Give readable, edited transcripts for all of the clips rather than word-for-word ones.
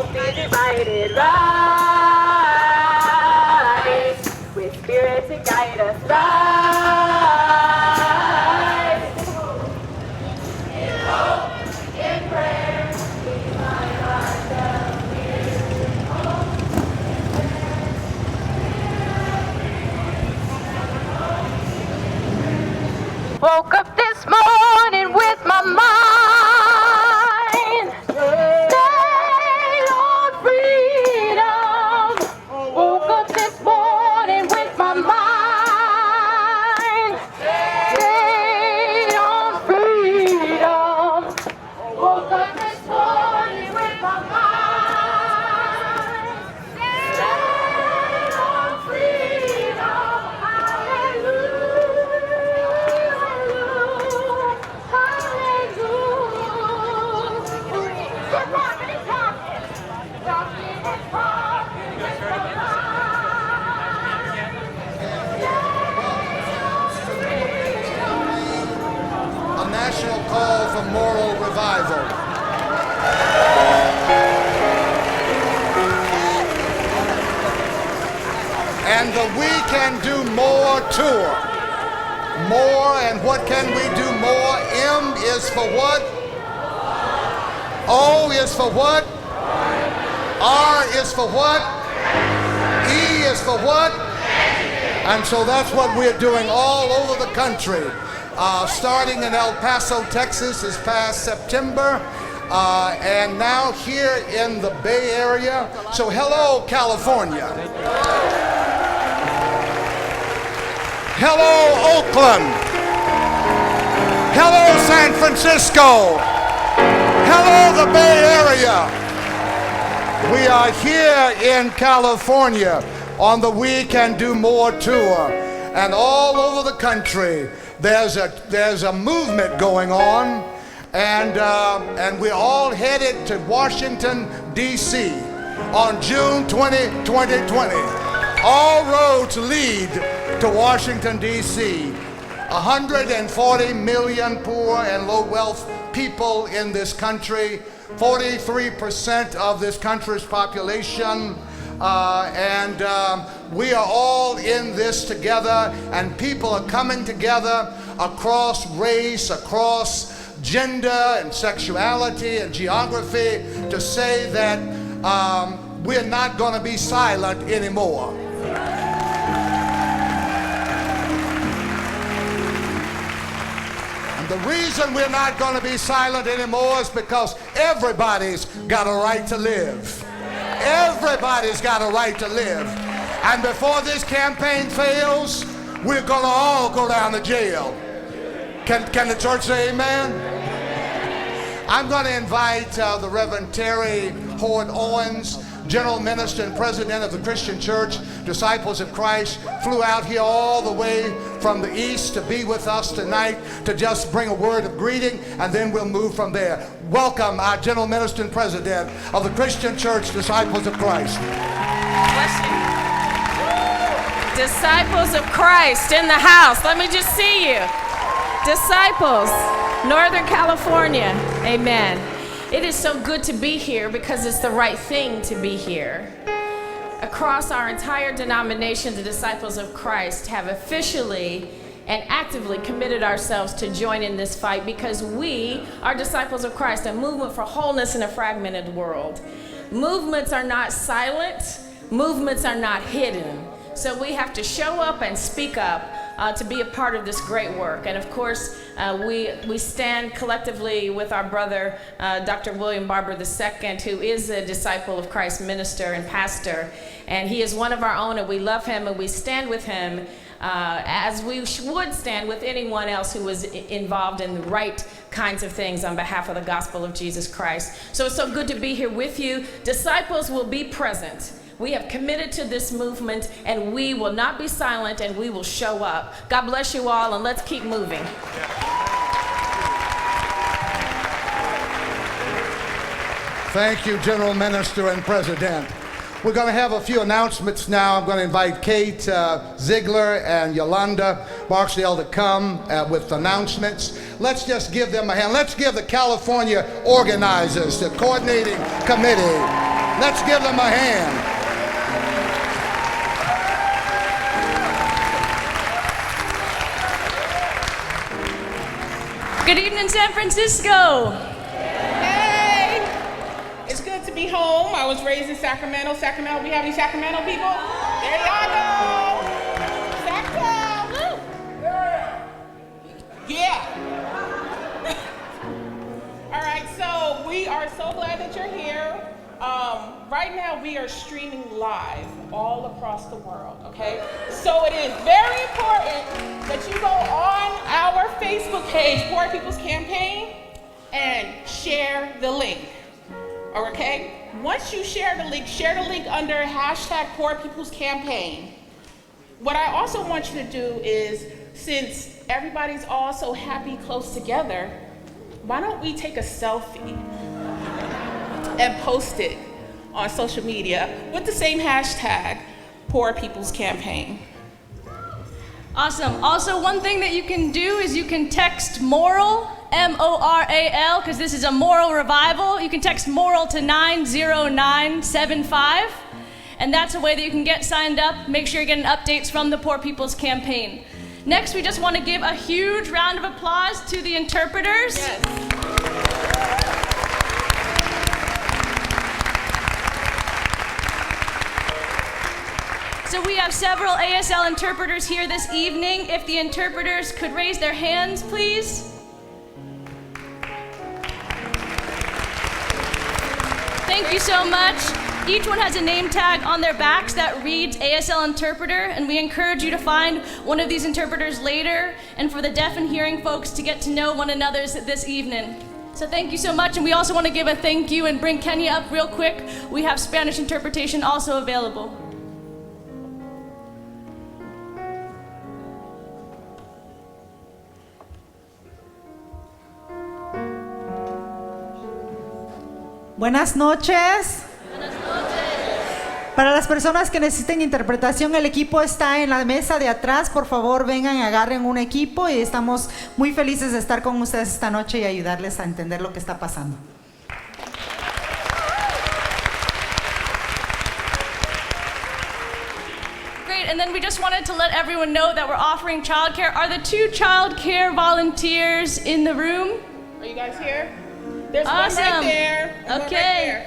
won't be divided. Rise with Spirit to guide us. Rise in hope, in prayer. We find ourselves here. Woke up this morning with my mind stayed on freedom. Woke up this morning with my mind stayed on freedom. Woke up this morning with my mind stayed on freedom. A national call for moral revival. And the We Can Do More tour. More, and what can we do more? M is for what? O is for what? R is for what? E is for what? And so that's what we're doing all over the country. Starting in El Paso, Texas this past September, and now here in the Bay Area. So hello, California. Hello, Oakland. Hello, San Francisco. Hello, the Bay Area. We are here in California on the We Can Do More tour, and all over the country there's a movement going on, and we're all headed to Washington, D.C. on June 20, 2020. All roads lead to Washington, D.C. 140 million poor and low wealth people in this country, 43% of this country's population, and we are all in this together, and people are coming together across race, across gender and sexuality and geography to say that we're not going to be silent anymore. And the reason we're not going to be silent anymore is because everybody's got a right to live. Everybody's got a right to live. And before this campaign fails, we're going to all go down to jail. Can the church say amen? I'm going to invite the Reverend Terry Howard Owens, General Minister and President of the Christian Church, Disciples of Christ, flew out here all the way from the east to be with us tonight to just bring a word of greeting, and then we'll move from there. Welcome our General Minister and President of the Christian Church, Disciples of Christ. Bless you. Disciples of Christ in the house. Let me just see you. Disciples, Northern California. Amen. It is so good to be here because it's the right thing to be here. Across our entire denomination, the Disciples of Christ have officially and actively committed ourselves to join in this fight because we are Disciples of Christ, a movement for wholeness in a fragmented world. Movements are not silent. Movements are not hidden. So we have to show up and speak up to be a part of this great work. And of course, we stand collectively with our brother, Dr. William Barber II, who is a Disciple of Christ minister and pastor. And he is one of our own, and we love him, and we stand with him as we would stand with anyone else who was involved in the right kinds of things on behalf of the gospel of Jesus Christ. So it's so good to be here with you. Disciples will be present. We have committed to this movement, and we will not be silent, and we will show up. God bless you all, and let's keep moving. Thank you, General Minister and President. We're going to have a few announcements now. I'm going to invite Kate Ziegler and Yolanda Barksdale to come with announcements. Let's just give them a hand. Let's give the California organizers, the coordinating committee, Let's give them a hand. Good evening, San Francisco. Hey! It's good to be home. I was raised in Sacramento. Sacramento, we have any Sacramento people? There y'all go. Sacramento. Yeah. All right, so we are so glad that you're here. Right now, we are streaming live all across the world, okay? So it is very important that you go on our Facebook page, Poor People's Campaign, and share the link, okay? Once you share the link under hashtag Poor People's Campaign. What I also want you to do is, since everybody's all so happy close together, why don't we take a selfie and post it on social media with the same hashtag, Poor People's Campaign. Awesome. Also, one thing that you can do is you can text MORAL, M-O-R-A-L, because this is a moral revival. You can text MORAL to 90975, and that's a way that you can get signed up. Make sure you're getting updates from the Poor People's Campaign. Next, we just want to give a huge round of applause to the interpreters. Yes. So we have several ASL interpreters here this evening. If the interpreters could raise their hands, please. Thank you so much. Each one has a name tag on their backs that reads ASL interpreter, and we encourage you to find one of these interpreters later, and for the deaf and hearing folks to get to know one another this evening. So thank you so much, and we also want to give a thank you and bring Kenya up real quick. We have Spanish interpretation also available. Buenas noches. Buenas noches. Para las personas que necesiten interpretación, el equipo está en la mesa de atrás. Por favor, vengan y agarren un equipo y estamos muy felices de estar con ustedes esta noche y ayudarles a entender lo que está pasando. Great, and then we just wanted to let everyone know that we're offering childcare. Are the 2 childcare volunteers in the room? Are you guys here? There's Awesome. one right there. and one right Okay. there.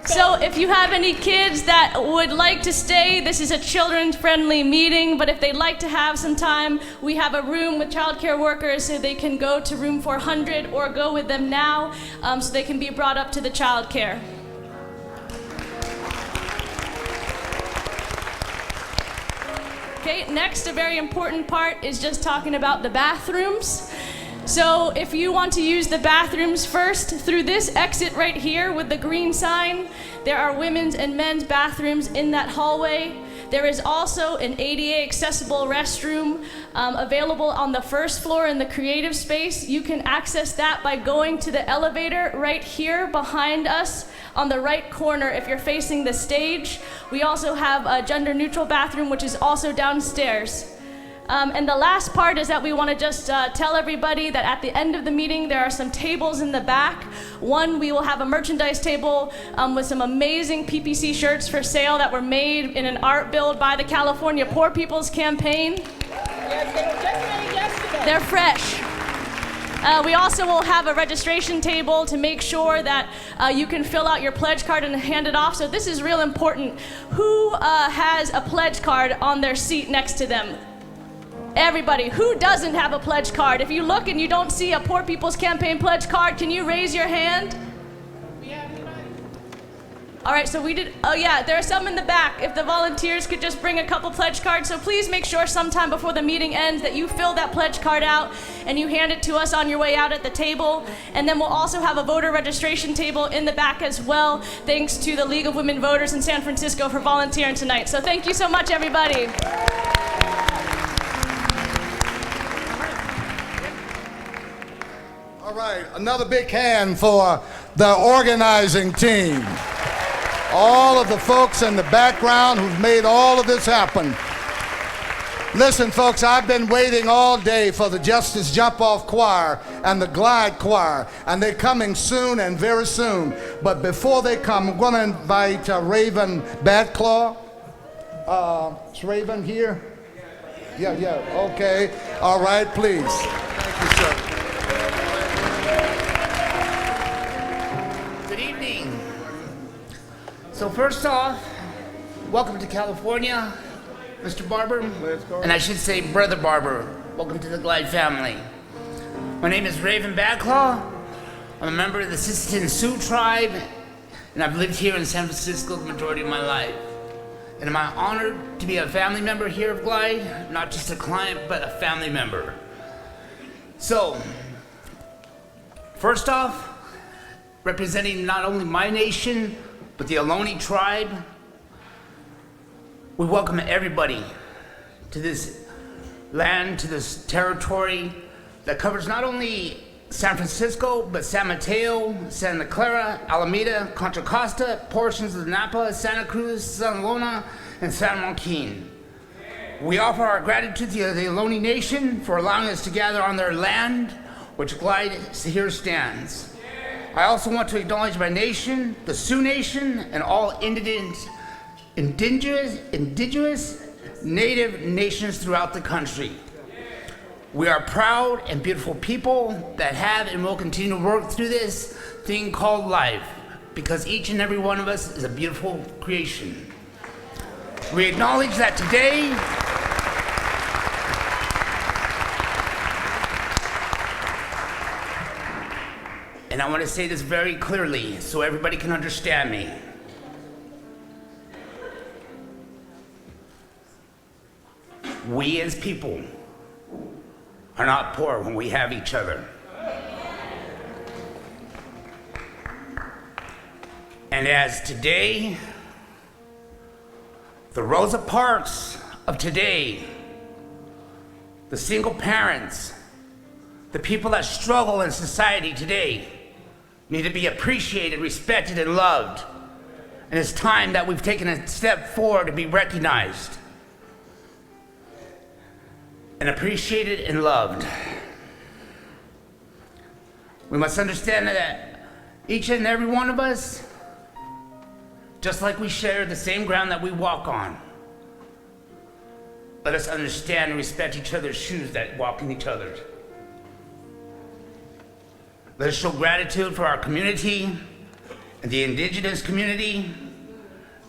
So if you have any kids that would like to stay, this is a children-friendly meeting, but if they'd like to have some time, we have a room with childcare workers so they can go to room 400 or go with them now so they can be brought up to the childcare. Okay, next, a very important part is just talking about the bathrooms. So if you want to use the bathrooms first, through this exit right here with the green sign, there are women's and men's bathrooms in that hallway. There is also an ADA accessible restroom available on the first floor in the creative space. You can access that by going to the elevator right here behind us on the right corner if you're facing the stage. We also have a gender neutral bathroom, which is also downstairs. And the last part is that we want to just tell everybody that at the end of the meeting, there are some tables in the back. One, we will have a merchandise table with some amazing PPC shirts for sale that were made in an art build by the California Poor People's Campaign. Yes, they were just made yesterday. They're fresh. We also will have a registration table to make sure that you can fill out your pledge card and hand it off. So this is real important. Who has a pledge card on their seat next to them? Everybody. Who doesn't have a pledge card? If you look and you don't see a Poor People's Campaign pledge card, can you raise your hand? We have anybody? All right, so we did, oh yeah, there are some in the back. If the volunteers could just bring a couple pledge cards. So please make sure sometime before the meeting ends that you fill that pledge card out and you hand it to us on your way out at the table. And then we'll also have a voter registration table in the back as well, thanks to the League of Women Voters in San Francisco for volunteering tonight. So thank you so much, everybody. All right, another big hand for the organizing team. All of the folks in the background who've made all of this happen. Listen, folks, I've been waiting all day for the Justice Jump Off Choir and the Glide Choir, and they're coming soon and very soon. But before they come, I'm going to invite Raven Badclaw. Is Raven here? Yeah, okay. All right, please. Thank you, sir. Good evening. So first off, welcome to California, Mr. Barber, and I should say Brother Barber. Welcome to the Glide family. My name is Raven Badclaw. I'm a member of the Sisseton Sioux tribe, and I've lived here in San Francisco the majority of my life. And am I honored to be a family member here of Glide, not just a client, but a family member. So, first off, representing not only my nation, but the Ohlone tribe, we welcome everybody to this land, to this territory that covers not only San Francisco, but San Mateo, Santa Clara, Alameda, Contra Costa, portions of Napa, Santa Cruz, San Lona, and San Joaquin. We offer our gratitude to the Ohlone Nation for allowing us to gather on their land, which Glide here stands. I also want to acknowledge my nation, the Sioux Nation, and all indigenous native nations throughout the country. We are proud and beautiful people that have and will continue to work through this thing called life, because each and every one of us is a beautiful creation. We acknowledge that today, and I want to say this very clearly so everybody can understand me. We as people are not poor when we have each other. And as today, the Rosa Parks of today, the single parents, the people that struggle in society today need to be appreciated, respected, and loved. And it's time that we've taken a step forward to be recognized and appreciated and loved. We must understand that each and every one of us, just like we share the same ground that we walk on, let us understand and respect each other's shoes that walk in each other's. Let us show gratitude for our community and the indigenous community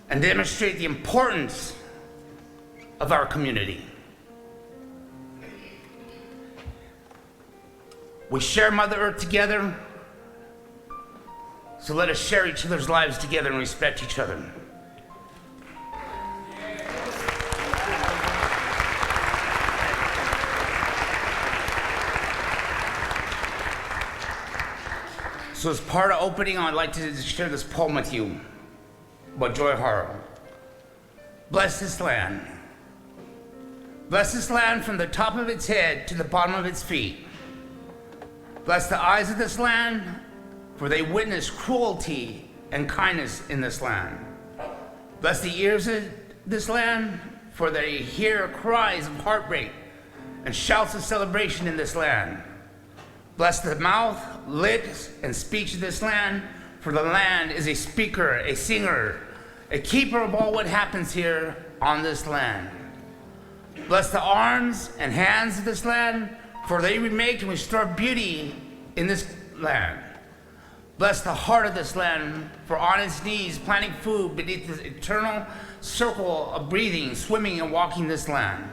and demonstrate the importance of our community. We share Mother Earth together, so let us share each other's lives together and respect each other. So as part of opening, I'd like to share this poem with you by Joy Harrow. Bless this land. Bless this land from the top of its head to the bottom of its feet. Bless the eyes of this land, for they witness cruelty and kindness in this land. Bless the ears of this land, for they hear cries of heartbreak and shouts of celebration in this land. Bless the mouth, lips, and speech of this land, for the land is a speaker, a singer, a keeper of all what happens here on this land. Bless the arms and hands of this land, for they remake and restore beauty in this land. Bless the heart of this land, for on its knees, planting food beneath the eternal circle of breathing, swimming, and walking this land.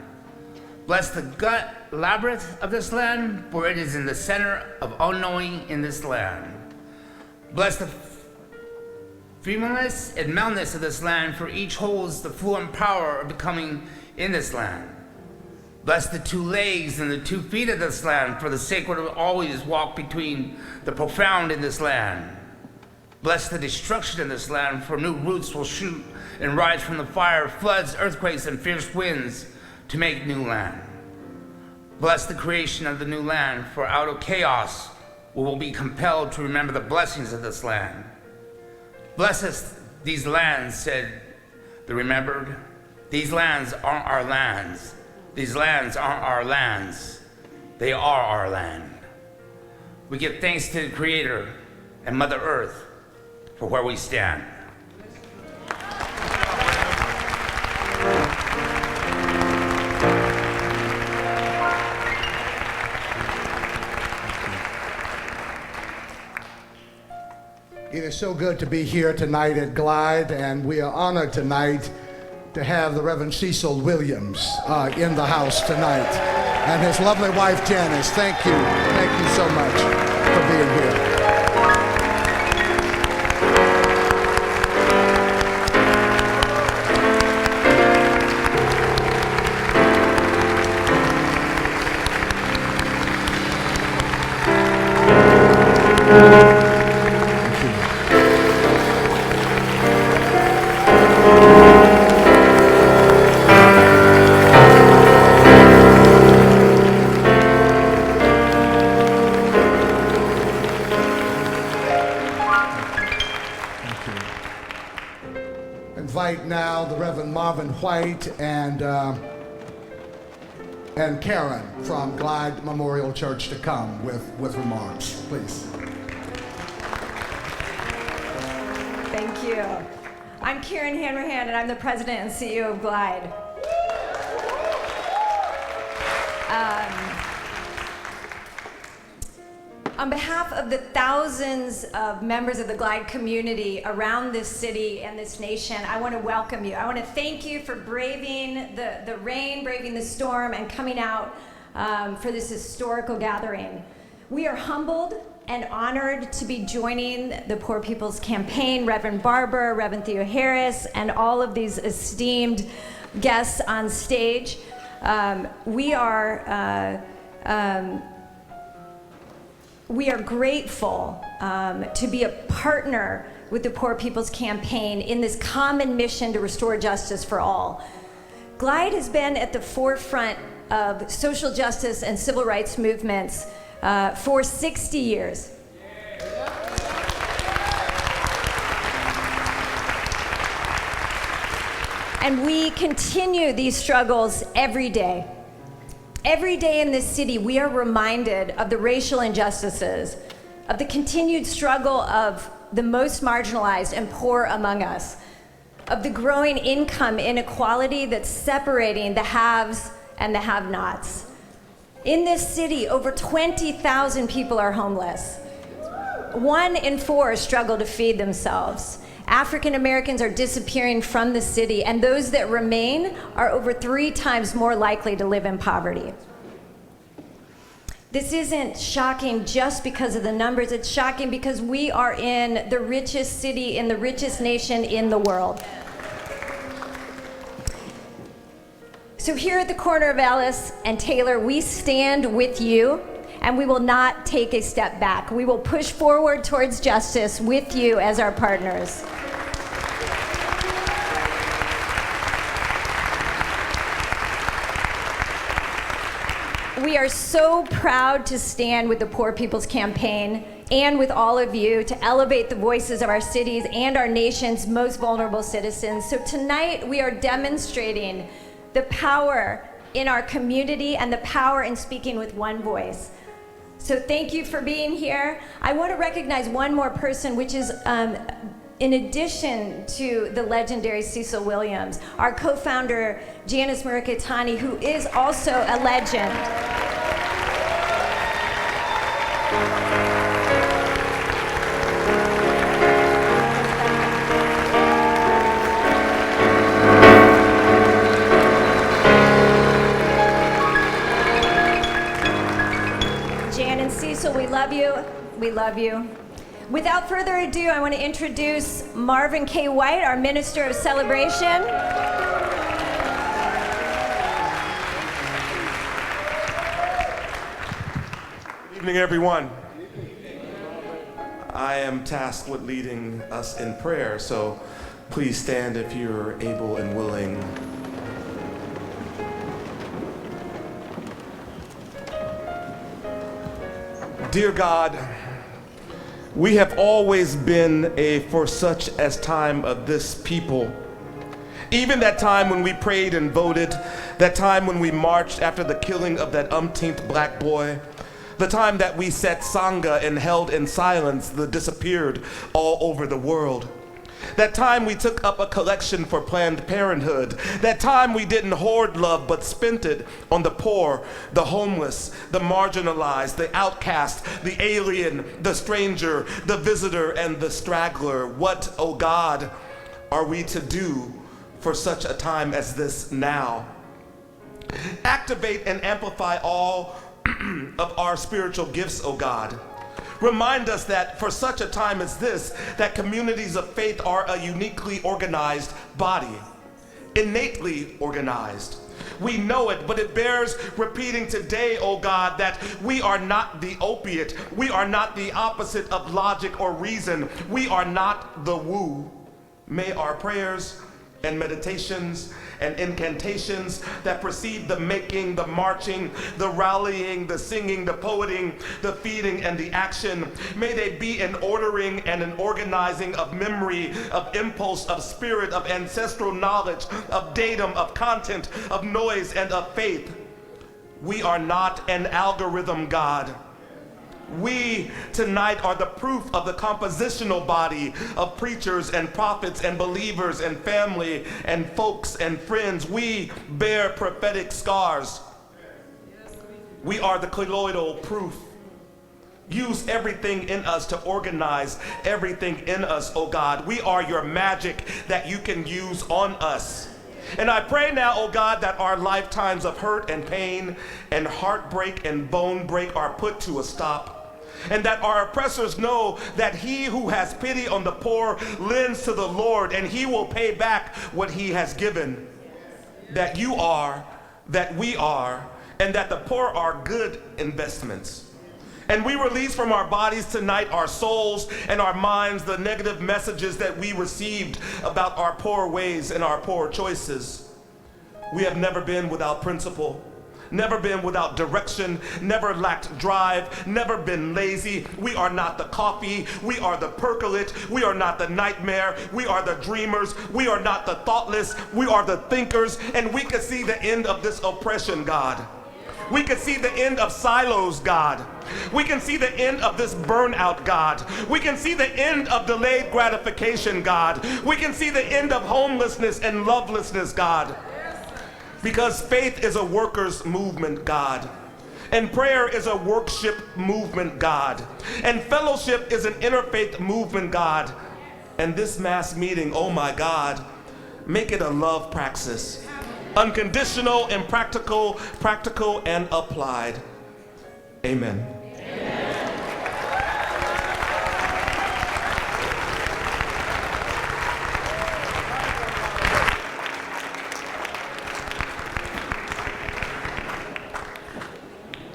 Bless the gut labyrinth of this land, for it is in the center of unknowing in this land. Bless the femaleness and maleness of this land, for each holds the fluent power of becoming in this land. Bless the two legs and the 2 feet of this land, for the sacred will always walk between the profound in this land. Bless the destruction of this land, for new roots will shoot and rise from the fire, floods, earthquakes, and fierce winds to make new land. Bless the creation of the new land, for out of chaos we will be compelled to remember the blessings of this land. Bless us, these lands, said the remembered. These lands aren't our lands. These lands aren't our lands. They are our land. We give thanks to the Creator and Mother Earth for where we stand. It is so good to be here tonight at Glide, and we are honored tonight to have the Reverend Cecil Williams in the house tonight, and his lovely wife Janice. Thank you so much for being here. Invite now the Reverend Marvin White and Karen from Glide Memorial Church to come with remarks, please. Thank you. I'm Karen Hanrahan, and I'm the president and CEO of Glide. On behalf of the thousands of members of the Glide community around this city and this nation, I want to welcome you. I want to thank you for braving the rain, braving the storm, and coming out for this historical gathering. We are humbled and honored to be joining the Poor People's Campaign, Reverend Barber, Reverend Theo Harris, and all of these esteemed guests on stage. We are grateful to be a partner with the Poor People's Campaign in this common mission to restore justice for all. Glide has been at the forefront of social justice and civil rights movements for 60 years. And we continue these struggles every day. Every day in this city, we are reminded of the racial injustices, of the continued struggle of the most marginalized and poor among us, of the growing income inequality that's separating the haves and the have-nots. In this city, over 20,000 people are homeless. 1 in 4 struggle to feed themselves. African Americans are disappearing from the city, and those that remain are over 3 times more likely to live in poverty. This isn't shocking just because of the numbers, it's shocking because we are in the richest city, in the richest nation in the world. So here at the corner of Ellis and Taylor, we stand with you, and we will not take a step back. We will push forward towards justice with you as our partners. We are so proud to stand with the Poor People's Campaign and with all of you to elevate the voices of our cities and our nation's most vulnerable citizens. So tonight we are demonstrating the power in our community and the power in speaking with one voice. So thank you for being here. I want to recognize one more person, which is in addition to the legendary Cecil Williams, our co-founder Janice Murikitani, who is also a legend. Jan and Cecil, we love you. We love you. Without further ado, I want to introduce Marvin K. White, our Minister of Celebration. Good evening, everyone. I am tasked with leading us in prayer, so please stand if you're able and willing. Dear God, we have always been a for such as time of this people, Even that time when we prayed and voted, that time when we marched after the killing of that umpteenth black boy, the time that we set Sangha and held in silence the disappeared all over the world. That time we took up a collection for Planned Parenthood. That time we didn't hoard love but spent it on the poor, the homeless, the marginalized, the outcast, the alien, the stranger, the visitor, and the straggler. What, oh God, are we to do for such a time as this now? Activate and amplify all of our spiritual gifts, oh God. Remind us that for such a time as this, that communities of faith are a uniquely organized body, innately organized. We know it, but it bears repeating today, oh God, that we are not the opiate. We are not the opposite of logic or reason. We are not the woo. May our prayers and meditations and incantations that precede the making, the marching, the rallying, the singing, the poeting, the feeding, and the action, may they be an ordering and an organizing of memory, of impulse, of spirit, of ancestral knowledge, of datum, of content, of noise, and of faith. We are not an algorithm, God. We tonight are the proof of the compositional body of preachers and prophets and believers and family and folks and friends. We bear prophetic scars. We are the colloidal proof. Use everything in us to organize everything in us, oh God. We are your magic that you can use on us. And I pray now, oh God, that our lifetimes of hurt and pain and heartbreak and bone break are put to a stop. And that our oppressors know that he who has pity on the poor lends to the Lord, and he will pay back what he has given. That you are, that we are, and that the poor are good investments. And we release from our bodies tonight, our souls and our minds, the negative messages that we received about our poor ways and our poor choices. We have never been without principle. Never been without direction, never lacked drive, never been lazy. We are not the coffee, we are the percolate, we are not the nightmare, we are the dreamers, we are not the thoughtless, we are the thinkers, and we can see the end of this oppression, God. We can see the end of silos, God. We can see the end of this burnout, God. We can see the end of delayed gratification, God. We can see the end of homelessness and lovelessness, God. Because faith is a workers' movement, God. And prayer is a worship movement, God. And fellowship is an interfaith movement, God. And this mass meeting, oh my God, make it a love praxis. Unconditional and practical, practical and applied. Amen.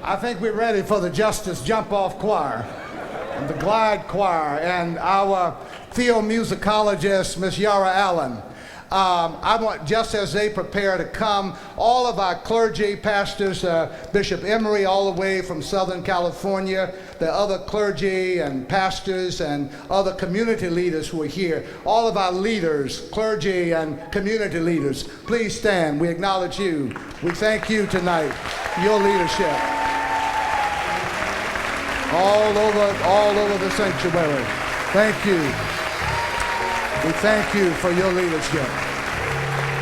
I think we're ready for the Justice Jump-Off Choir and the Glide Choir and our theomusicologist, Miss Yara Allen. I want, just as they prepare to come, all of our clergy, pastors, Bishop Emery all the way from Southern California, the other clergy and pastors and other community leaders who are here, all of our leaders, clergy and community leaders, please stand. We acknowledge you. We thank you tonight for your leadership. All over the sanctuary. Thank you. We thank you for your leadership.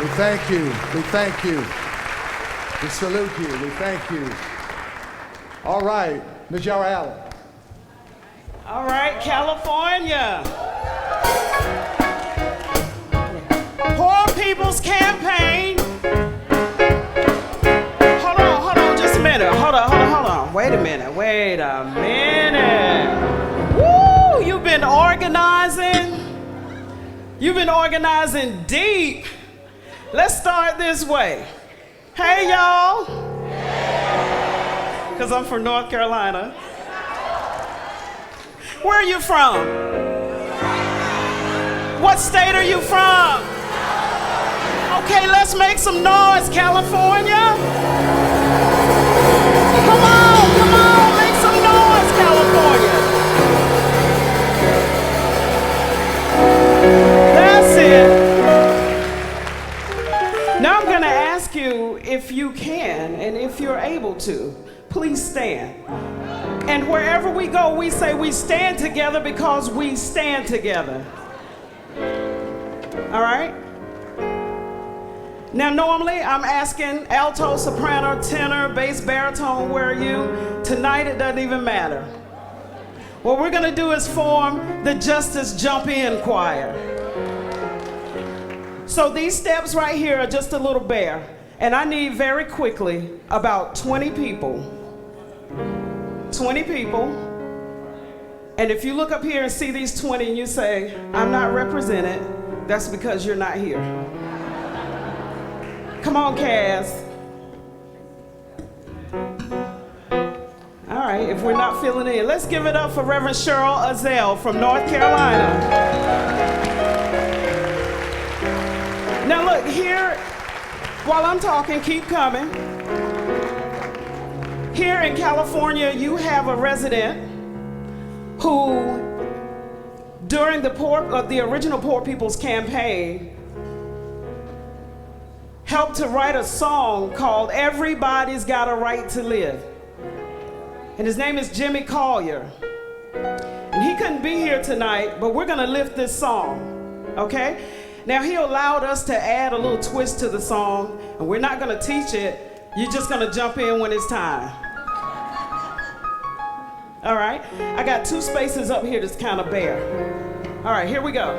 We thank you. We thank you. We salute you. We thank you. All right, Ms. Yara Allen. All right, California. Poor People's Campaign. Hold on just a minute. Hold on. Wait a minute. Woo, you've been organizing. You've been organizing deep. Let's start this way. Hey, y'all. Because I'm from North Carolina. Where are you from? What state are you from? Okay, let's make some noise, California. Come on, make some noise, California. That's it. if you can and if you're able to, please stand. And wherever we go, we say we stand together because we stand together. All right? Now, normally I'm asking alto, soprano, tenor, bass, baritone, where are you? Tonight it doesn't even matter. What we're gonna do is form the Justice Jump In Choir. So these steps right here are just a little bare, and I need very quickly about 20 people. 20 people. And if you look up here and see these 20 and you say, I'm not represented, that's because you're not here. Come on, Cass. All right, if we're not filling in, let's give it up for Reverend Cheryl Azell from North Carolina. Now look, here, while I'm talking, keep coming. Here in California, you have a resident who, during the original Poor People's Campaign, helped to write a song called Everybody's Got a Right to Live. And his name is Jimmy Collier. And he couldn't be here tonight, but we're gonna lift this song, okay? Now he allowed us to add a little twist to the song, and we're not gonna teach it, you're just gonna jump in when it's time. All right, I got 2 spaces up here that's kind of bare. All right, here we go.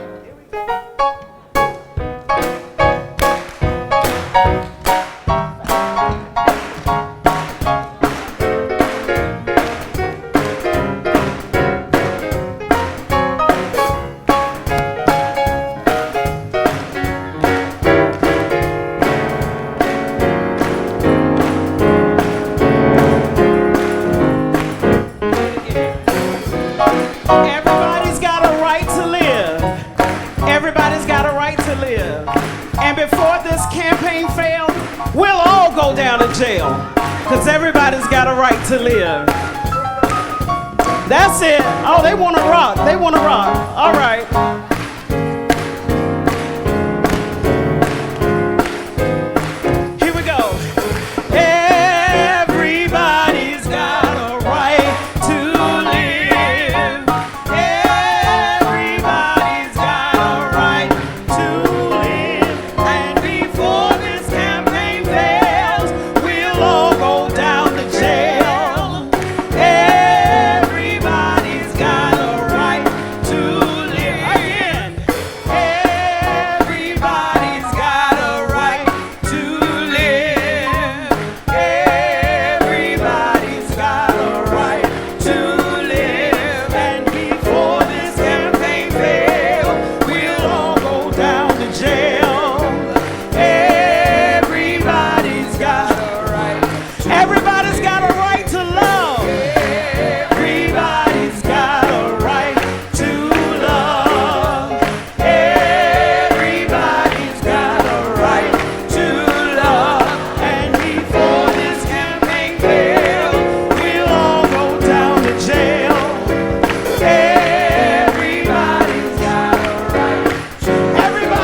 Everybody's got a right to live. Everybody's got a right to live. And before this campaign fails, we'll all go down to jail. Because everybody's got a right to live. That's it. Oh, they want to rock. They want to rock. All right. Here we go. Everybody's got a right to live. Everybody's got a right to live. And before this campaign fails, we'll all go down to jail. Everybody's got a right to live. Again. Everybody's got a right to live. Everybody's got a right to live. And before this campaign fails, we'll all go down to jail. Everybody's got a right. Everybody's got a right to love. Everybody's got a right to love. Everybody's got a right to love. And before this campaign fails, we'll all go down to jail. Everybody's got a right. Everybody.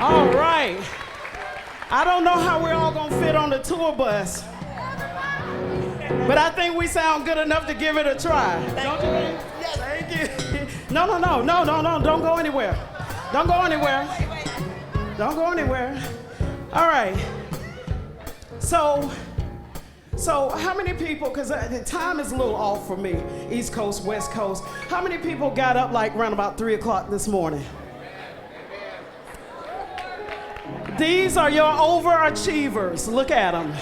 All right. I don't know how we're all gonna fit on the tour bus, but I think we sound good enough to give it a try. Don't you think? Yes. Thank you. No, don't go anywhere. Don't go anywhere. Don't go anywhere. All right. So how many people, because the time is a little off for me, East Coast, West Coast, how many people got up like around about 3 o'clock this morning? These are your overachievers. Look at them.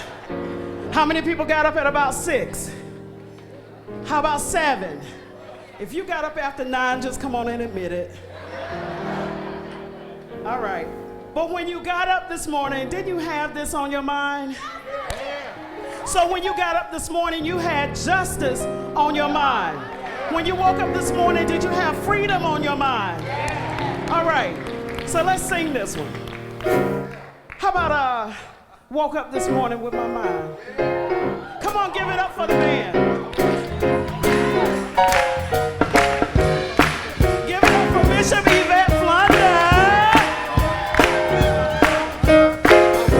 How many people got up at about 6? How about 7? If you got up after 9, just come on and admit it. All right. But when you got up this morning, didn't you have this on your mind? So when you got up this morning, you had justice on your mind. When you woke up this morning, did you have freedom on your mind? All right. So let's sing this one. How about woke up this morning with my mind? Come on, give it up for the band. Give it up for Bishop Yvette Flunder. I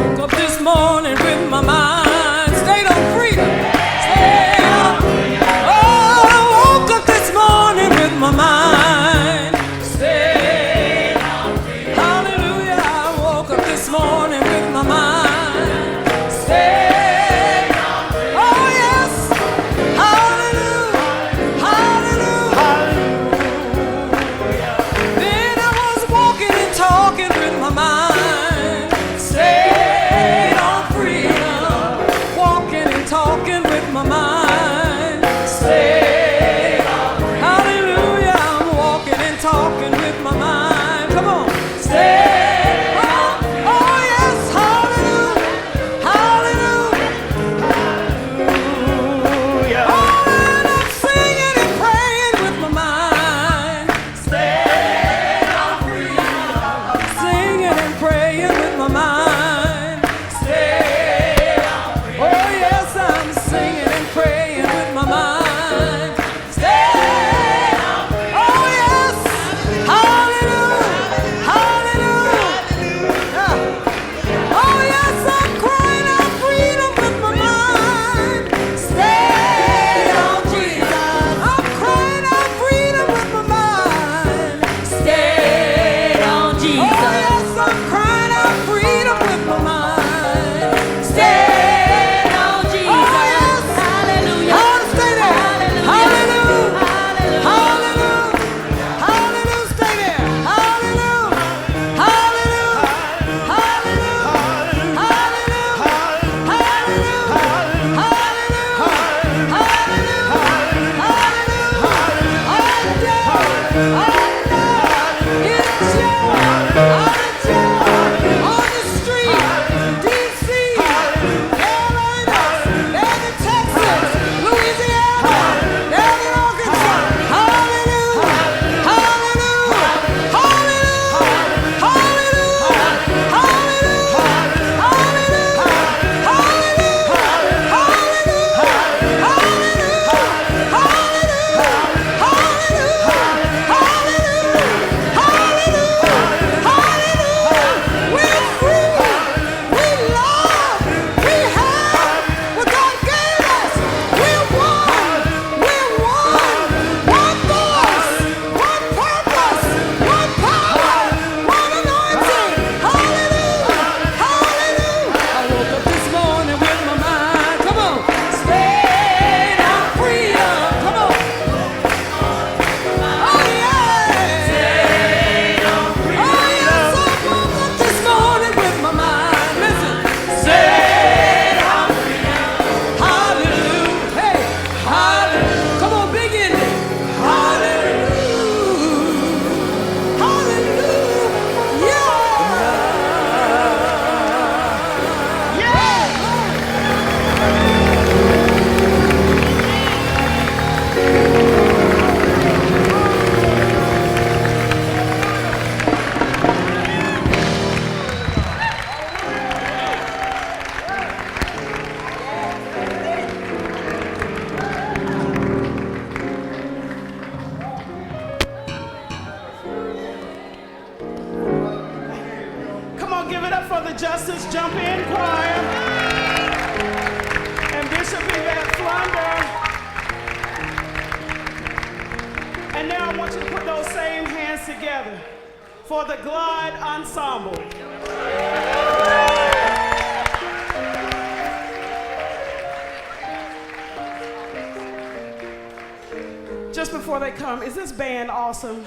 woke up this morning with my mind stayed on freedom. Stayed on freedom. Oh, I woke up this morning with my mind stayed on freedom. Hallelujah, I woke up this morning with my mind. Talking with my mind. Come on. Stay on. Oh, yeah. give it up for the Justice Jump In Choir and Bishop Yvette Flunder. And now I want you to put those same hands together for the Glide Ensemble. Just before they come, is this band awesome?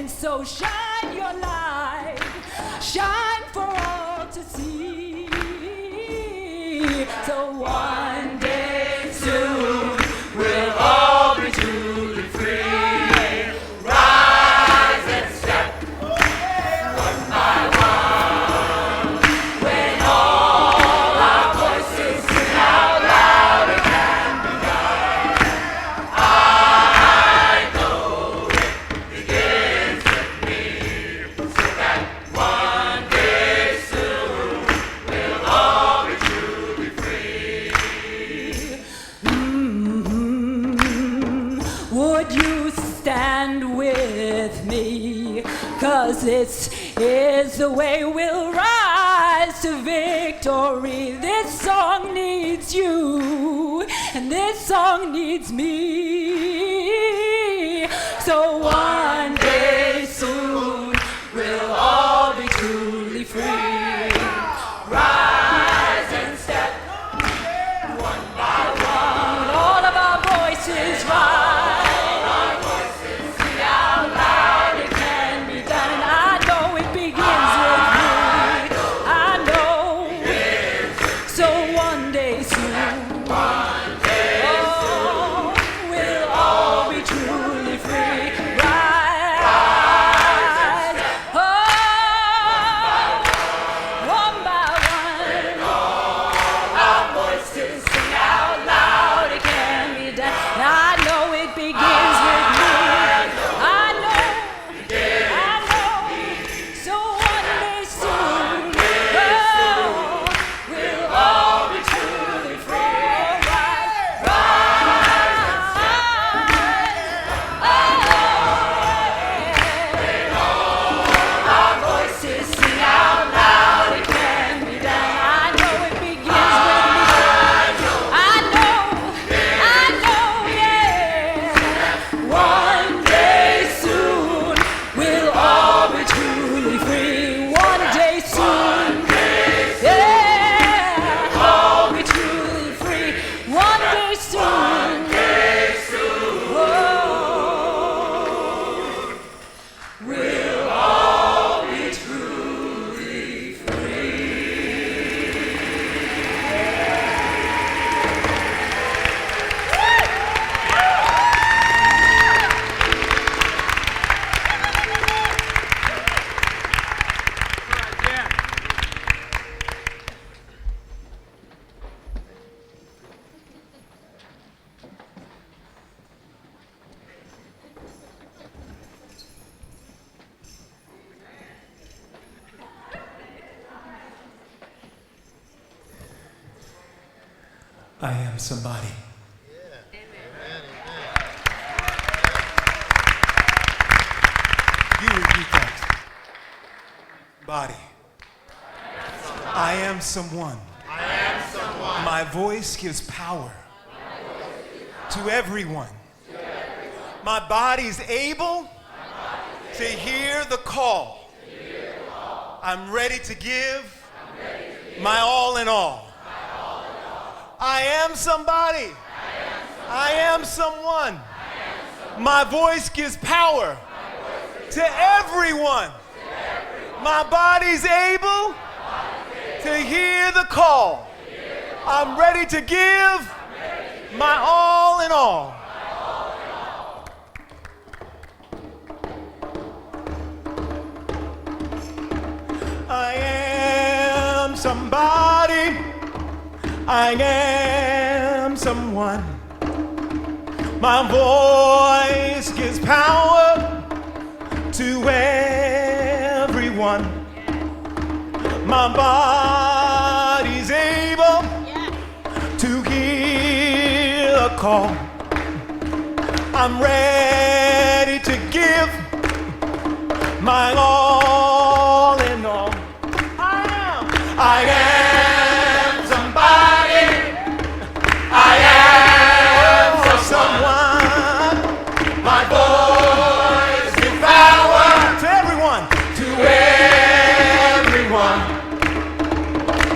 So shine your light, shine for all to see. So one day soon we'll all be truly free. Rise and step one by one. When all our voices sing out loud and can be done. I know it begins with me, so that one day soon we'll all be truly free. Would you stand with me? 'Cause this is the way we'll rise to victory. This song needs you, and this song needs me. So one day soon we'll all be truly free. Rise and step one by one. All of our voices rise. Sing out loud, it can be done. And I know it begins with me. I know. So one day soon, we'll all be truly free. I am somebody. You repeat that. Body. I am someone. I am someone. My voice gives power to everyone. My body's able to hear the call. I'm ready to give my all in all. I am somebody. I am someone. My voice gives power to everyone. My body's able to hear the call. I'm ready to give my all in all. I am somebody. I am someone. My voice gives power to everyone. My body's able to hear a call. I'm ready to give my all in all. I am somebody. I am someone. My voice gives power to everyone. To everyone.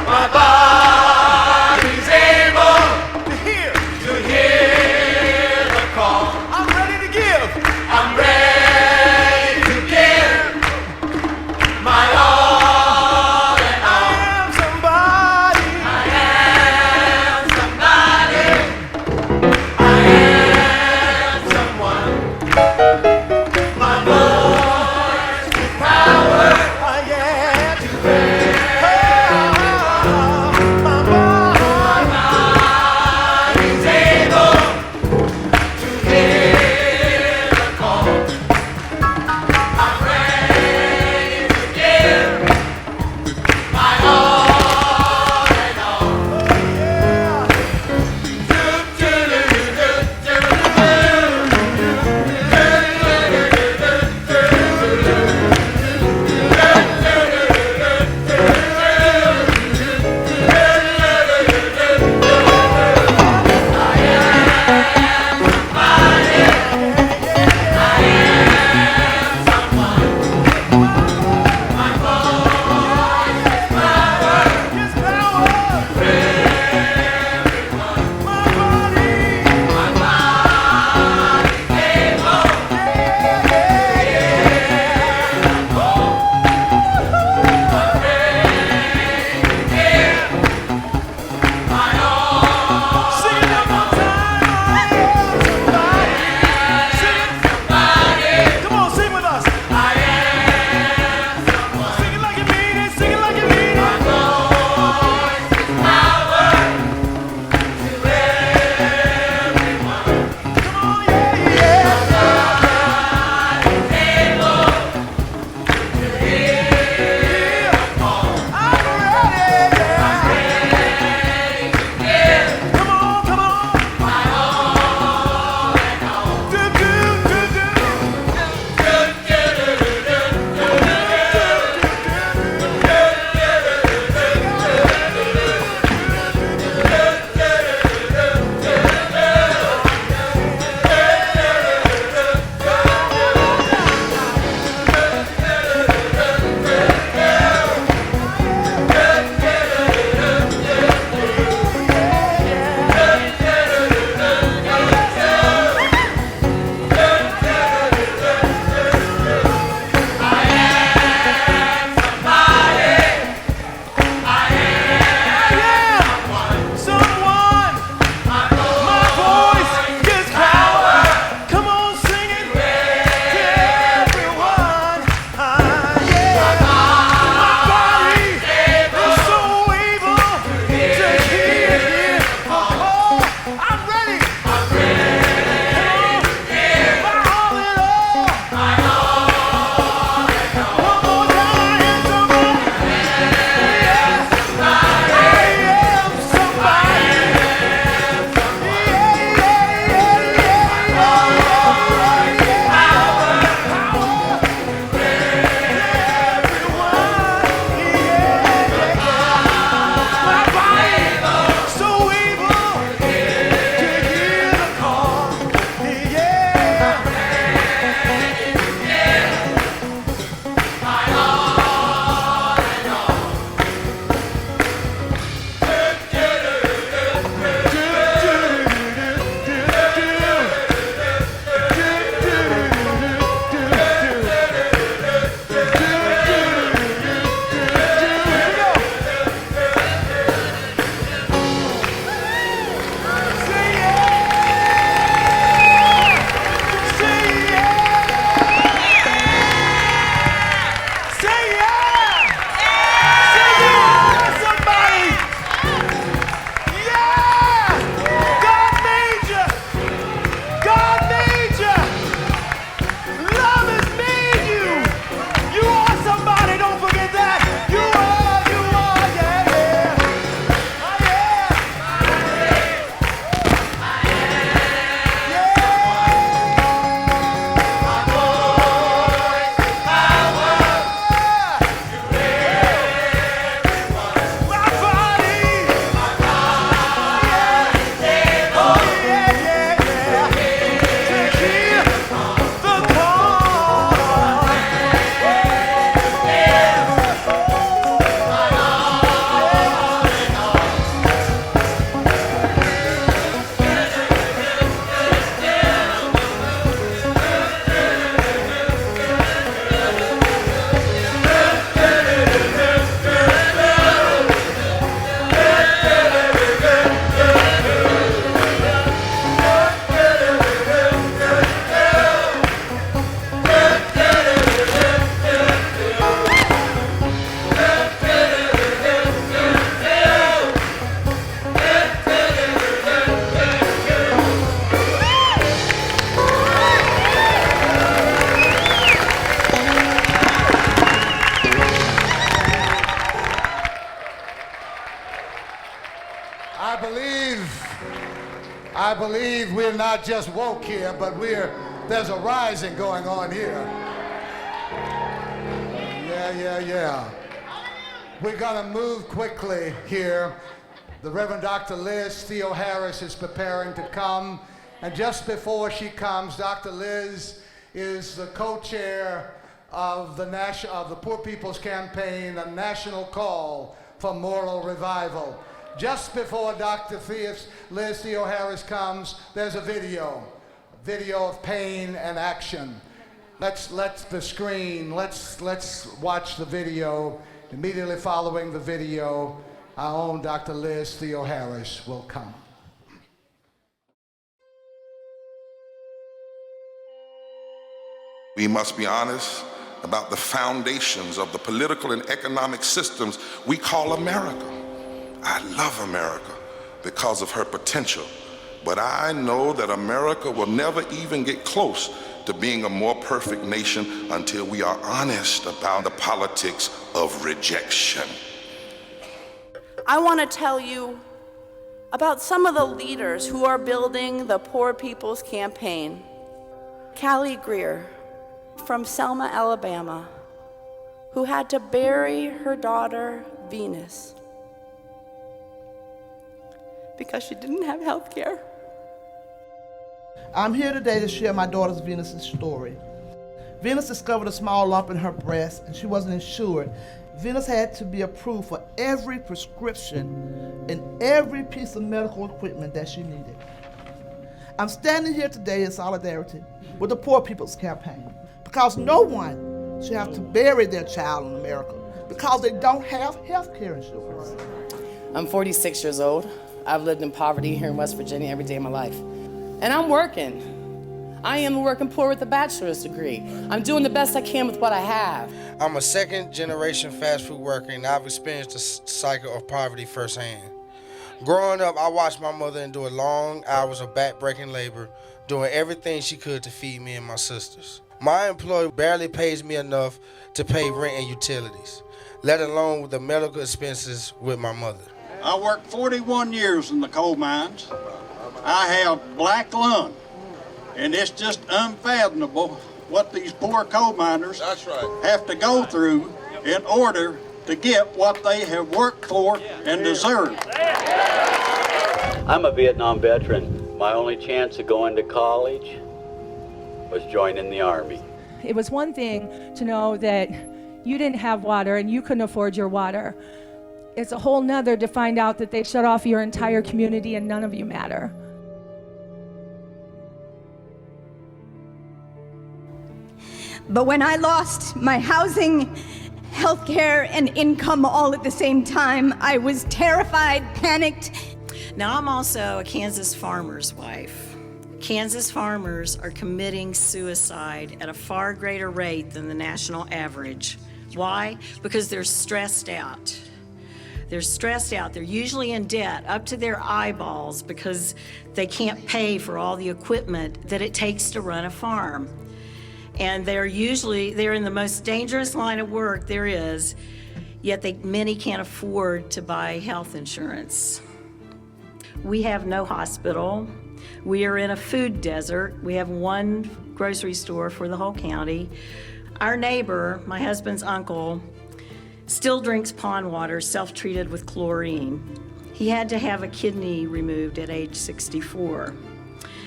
My body's able to hear the call. I'm ready to give. I'm ready to give believe we're not just woke here, but there's a rising going on here. Yeah. We're gonna move quickly here. The Reverend Dr. Liz Theo Harris is preparing to come. And just before she comes, Dr. Liz is the co-chair of the Poor People's Campaign, a national call for moral revival. Just before Dr. Liz Theo Harris comes, there's a video of pain and action. Let's watch the video. Immediately following the video, our own Dr. Liz Theo Harris will come. We must be honest about the foundations of the political and economic systems we call America. I love America because of her potential, but I know that America will never even get close to being a more perfect nation until we are honest about the politics of rejection. I want to tell you about some of the leaders who are building the Poor People's Campaign. Callie Greer from Selma, Alabama, who had to bury her daughter, Venus, because she didn't have health care. I'm here today to share my daughter's Venus's story. Venus discovered a small lump in her breast and she wasn't insured. Venus had to be approved for every prescription and every piece of medical equipment that she needed. I'm standing here today in solidarity with the Poor People's Campaign because no one should have to bury their child in America because they don't have health care insurance. I'm 46 years old. I've lived in poverty here in West Virginia every day of my life. And I'm working. I am working poor with a bachelor's degree. I'm doing the best I can with what I have. I'm a second-generation fast food worker, and I've experienced the cycle of poverty firsthand. Growing up, I watched my mother endure long hours of back-breaking labor, doing everything she could to feed me and my sisters. My employer barely pays me enough to pay rent and utilities, let alone with the medical expenses with my mother. I worked 41 years in the coal mines. I have black lung, and it's just unfathomable what these poor coal miners have to go through in order to get what they have worked for and deserve. I'm a Vietnam veteran. My only chance of going to college was joining the Army. It was one thing to know that you didn't have water and you couldn't afford your water. It's a whole nother to find out that they shut off your entire community and none of you matter. But when I lost my housing, health care, and income all at the same time, I was terrified, panicked. Now, I'm also a Kansas farmer's wife. Kansas farmers are committing suicide at a far greater rate than the national average. Why? Because they're stressed out. They're stressed out. They're usually in debt up to their eyeballs because they can't pay for all the equipment that it takes to run a farm. And they're in the most dangerous line of work there is, yet many can't afford to buy health insurance. We have no hospital. We are in a food desert. We have one grocery store for the whole county. Our neighbor, my husband's uncle, still drinks pond water self-treated with chlorine. He had to have a kidney removed at age 64.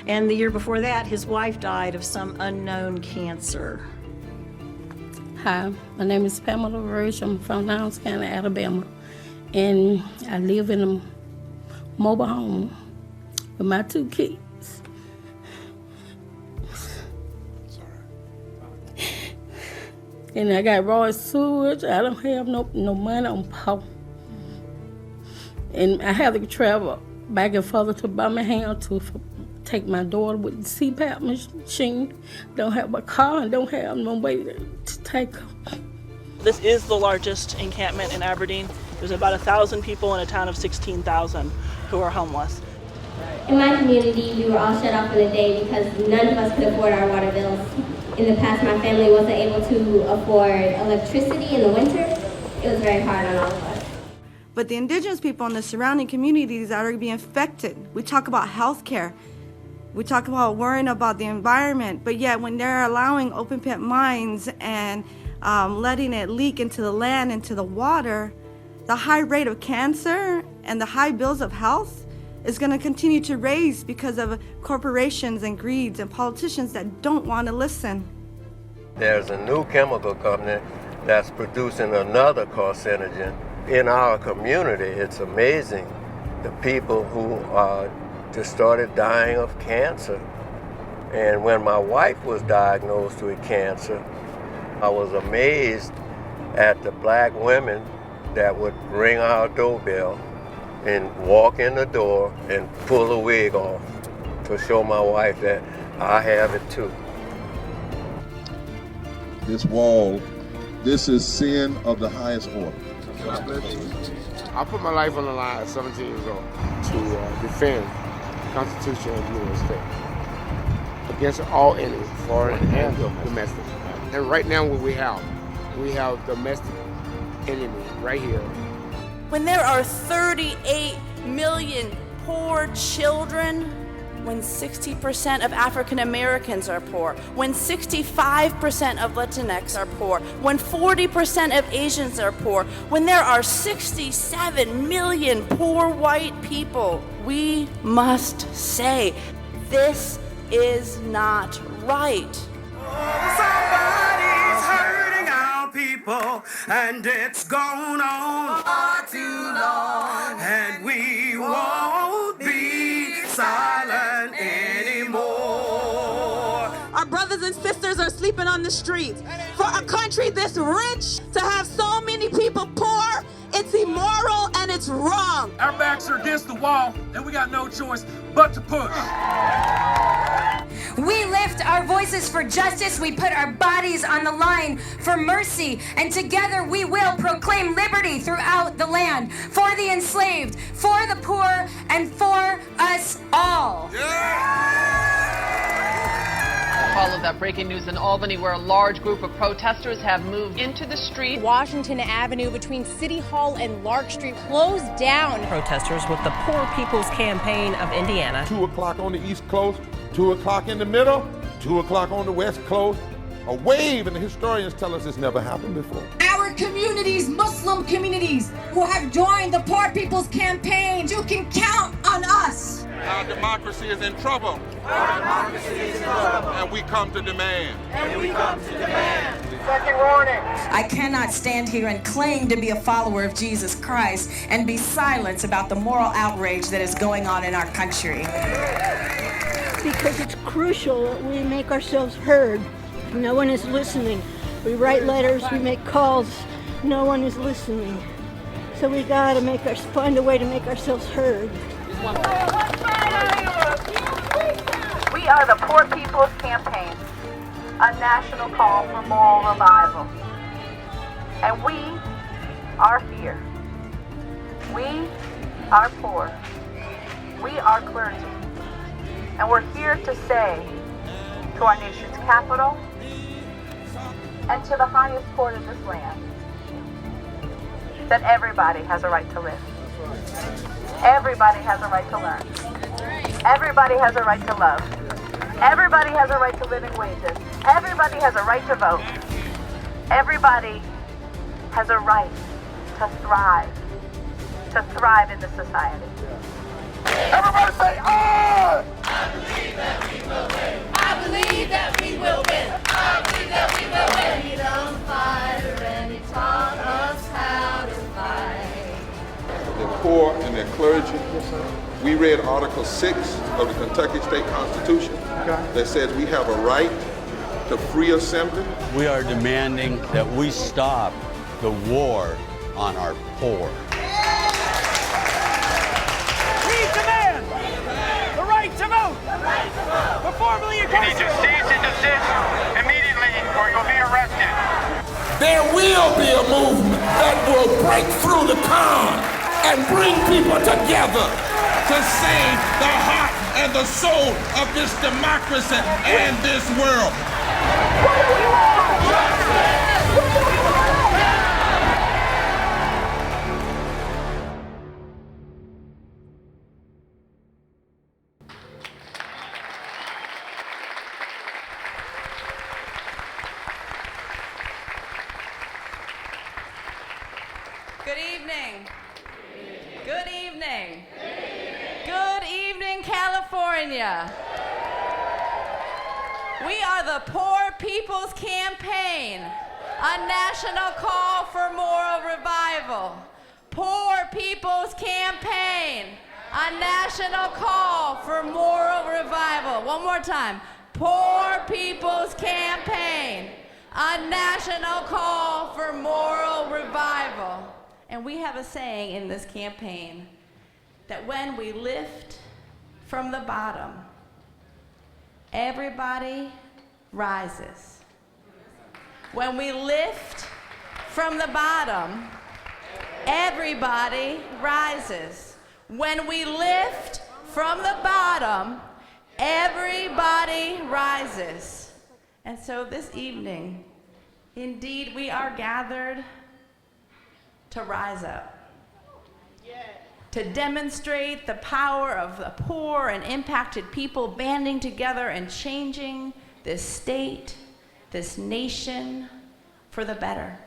And the year before that, his wife died of some unknown cancer. Hi, my name is Pamela Roach. I'm from Lowndes County, Alabama. And I live in a mobile home with my 2 kids. And I got raw sewage. I don't have no money on power. And I have to travel back and forth to Birmingham to take my daughter with the CPAP machine. Don't have a car and don't have no way to take her. This is the largest encampment in Aberdeen. There's about 1,000 people in a town of 16,000 who are homeless. In my community, we were all shut off for the day because none of us could afford our water bills. In the past, my family wasn't able to afford electricity in the winter. It was very hard on all of us. But the indigenous people in the surrounding communities that are being affected, we talk about health care. We talk about worrying about the environment, but yet when they're allowing open pit mines and letting it leak into the land, into the water, the high rate of cancer and the high bills of health is going to continue to raise because of corporations and greeds and politicians that don't want to listen. There's a new chemical company that's producing another carcinogen in our community. It's amazing the people who just started dying of cancer. And when my wife was diagnosed with cancer, I was amazed at the black women that would ring our doorbell and walk in the door and pull a wig off to show my wife that I have it too. This wall, this is sin of the highest order. I put my life on the line at 17 years old to defend the Constitution of the United States against all enemies, foreign and domestic. And right now what we have domestic enemy right here. When there are 38 million poor children, when 60% of African Americans are poor, when 65% of Latinx are poor, when 40% of Asians are poor, when there are 67 million poor white people, we must say, this is not right. Somebody's hurting our people, and it's gone on far too long, and we won't be silent anymore. Our brothers and sisters are sleeping on the streets. For a country this rich to have so many people poor, it's immoral and it's wrong. Our backs are against the wall, and we got no choice but to push. We lift our voices for justice. We put our bodies on the line for mercy. And together we will proclaim liberty throughout the land for the enslaved, for the poor, and for us all. All of that breaking news in Albany, where a large group of protesters have moved into the street. Washington Avenue between City Hall and Lark Street closed down. Protesters with the Poor People's Campaign of Indiana. 2 o'clock on the East Coast, 2 o'clock in the middle, 2 o'clock on the West Coast. A wave, and the historians tell us it's never happened before. Our communities, Muslim communities, who have joined the Poor People's Campaign, you can count on us. Our democracy is in trouble. Our democracy is in trouble. And we come to demand. And we come to demand. Second warning. I cannot stand here and claim to be a follower of Jesus Christ and be silent about the moral outrage that is going on in our country. Because it's crucial that we make ourselves heard. No one is listening. We write letters, we make calls, no one is listening. So we gotta find a way to make ourselves heard. We are the Poor People's Campaign, a national call for moral revival. And we are here. We are poor. We are clergy. And we're here to say to our nation's capital and to the highest court of this land that everybody has a right to live. Everybody has a right to learn. Everybody has a right to love. Everybody has a right to living wages. Everybody has a right to vote. Everybody has a right to thrive in this society. Everybody say, "I!" I believe that we will win. I believe that we will win. I believe that we will win. Freedom fighter, and he taught us how to fight. The poor and their clergy. We read Article 6 of the Kentucky State Constitution that says we have a right to free assembly. We are demanding that we stop the war on our poor. We demand the right to vote. For formerly incarcerated. You need to cease and desist immediately or you'll be arrested. There will be a movement that will break through the con and bring people together to save the heart and the soul of this democracy and this world. What do we want? Justice! What do we want? Good evening. Good evening. Good evening, California. We are the Poor People's Campaign, a national call for moral revival. Poor People's Campaign, a national call for moral revival. One more time. Poor People's Campaign, a national call for moral revival. And we have a saying in this campaign that when we lift from the bottom, everybody rises. When we lift from the bottom, everybody rises. When we lift from the bottom, everybody rises. And so this evening, indeed, we are gathered to rise up. To demonstrate the power of the poor and impacted people banding together and changing this state, this nation for the better.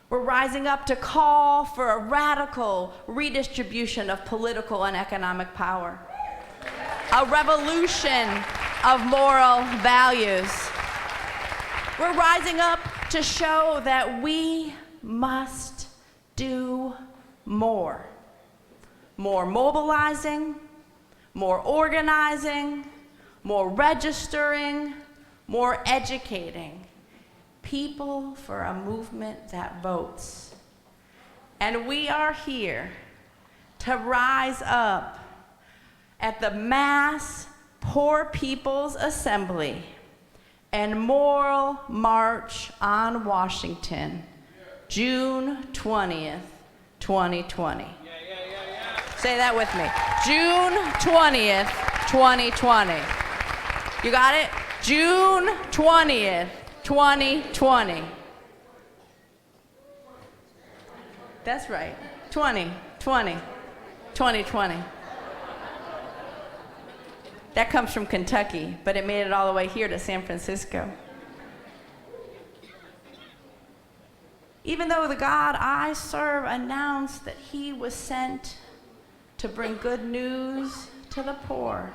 We're rising up to call for a radical redistribution of political and economic power, a revolution of moral values. We're rising up to show that we must do more. More mobilizing, more organizing, more registering, more educating. People for a movement that votes. And we are here to rise up at the Mass Poor People's Assembly and Moral March on Washington, June 20th, 2020. Say that with me. June 20th, 2020. You got it? June 20th, 2020. That's right. 2020. That comes from Kentucky, but it made it all the way here to San Francisco. Even though the God I serve announced that he was sent to bring good news to the poor,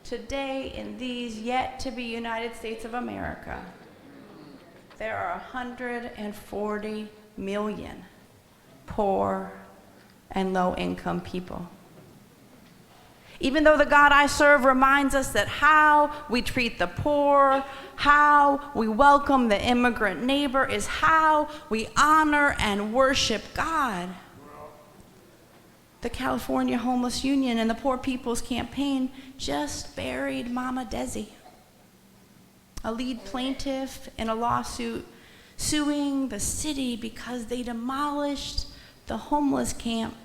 today in these yet to be United States of America, there are 140 million poor and low-income people. Even though the God I serve reminds us that how we treat the poor, how we welcome the immigrant neighbor is how we honor and worship God. The California Homeless Union and the Poor People's Campaign just buried Mama Desi, a lead plaintiff in a lawsuit suing the city because they demolished the homeless camp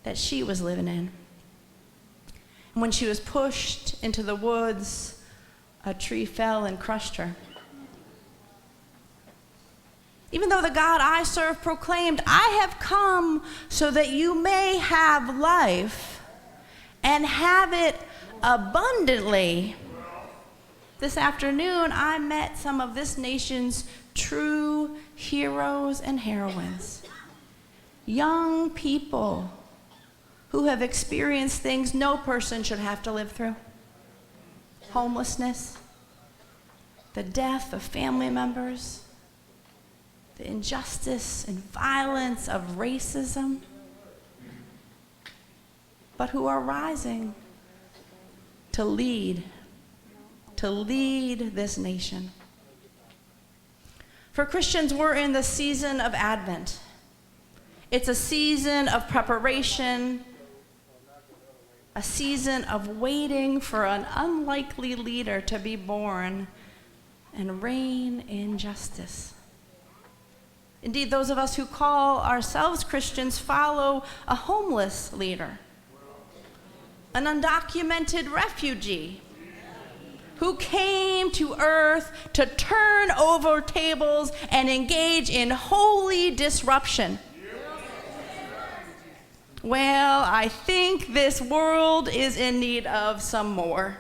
that she was living in. When she was pushed into the woods, a tree fell and crushed her. Even though the God I serve proclaimed, I have come so that you may have life and have it abundantly. This afternoon, I met some of this nation's true heroes and heroines. Young people who have experienced things no person should have to live through. Homelessness, the death of family members, the injustice and violence of racism, but who are rising to lead this nation. For Christians, we're in the season of Advent. It's a season of preparation, a season of waiting for an unlikely leader to be born and reign in justice. Indeed, those of us who call ourselves Christians follow a homeless leader, an undocumented refugee who came to earth to turn over tables and engage in holy disruption. Well, I think this world is in need of some more.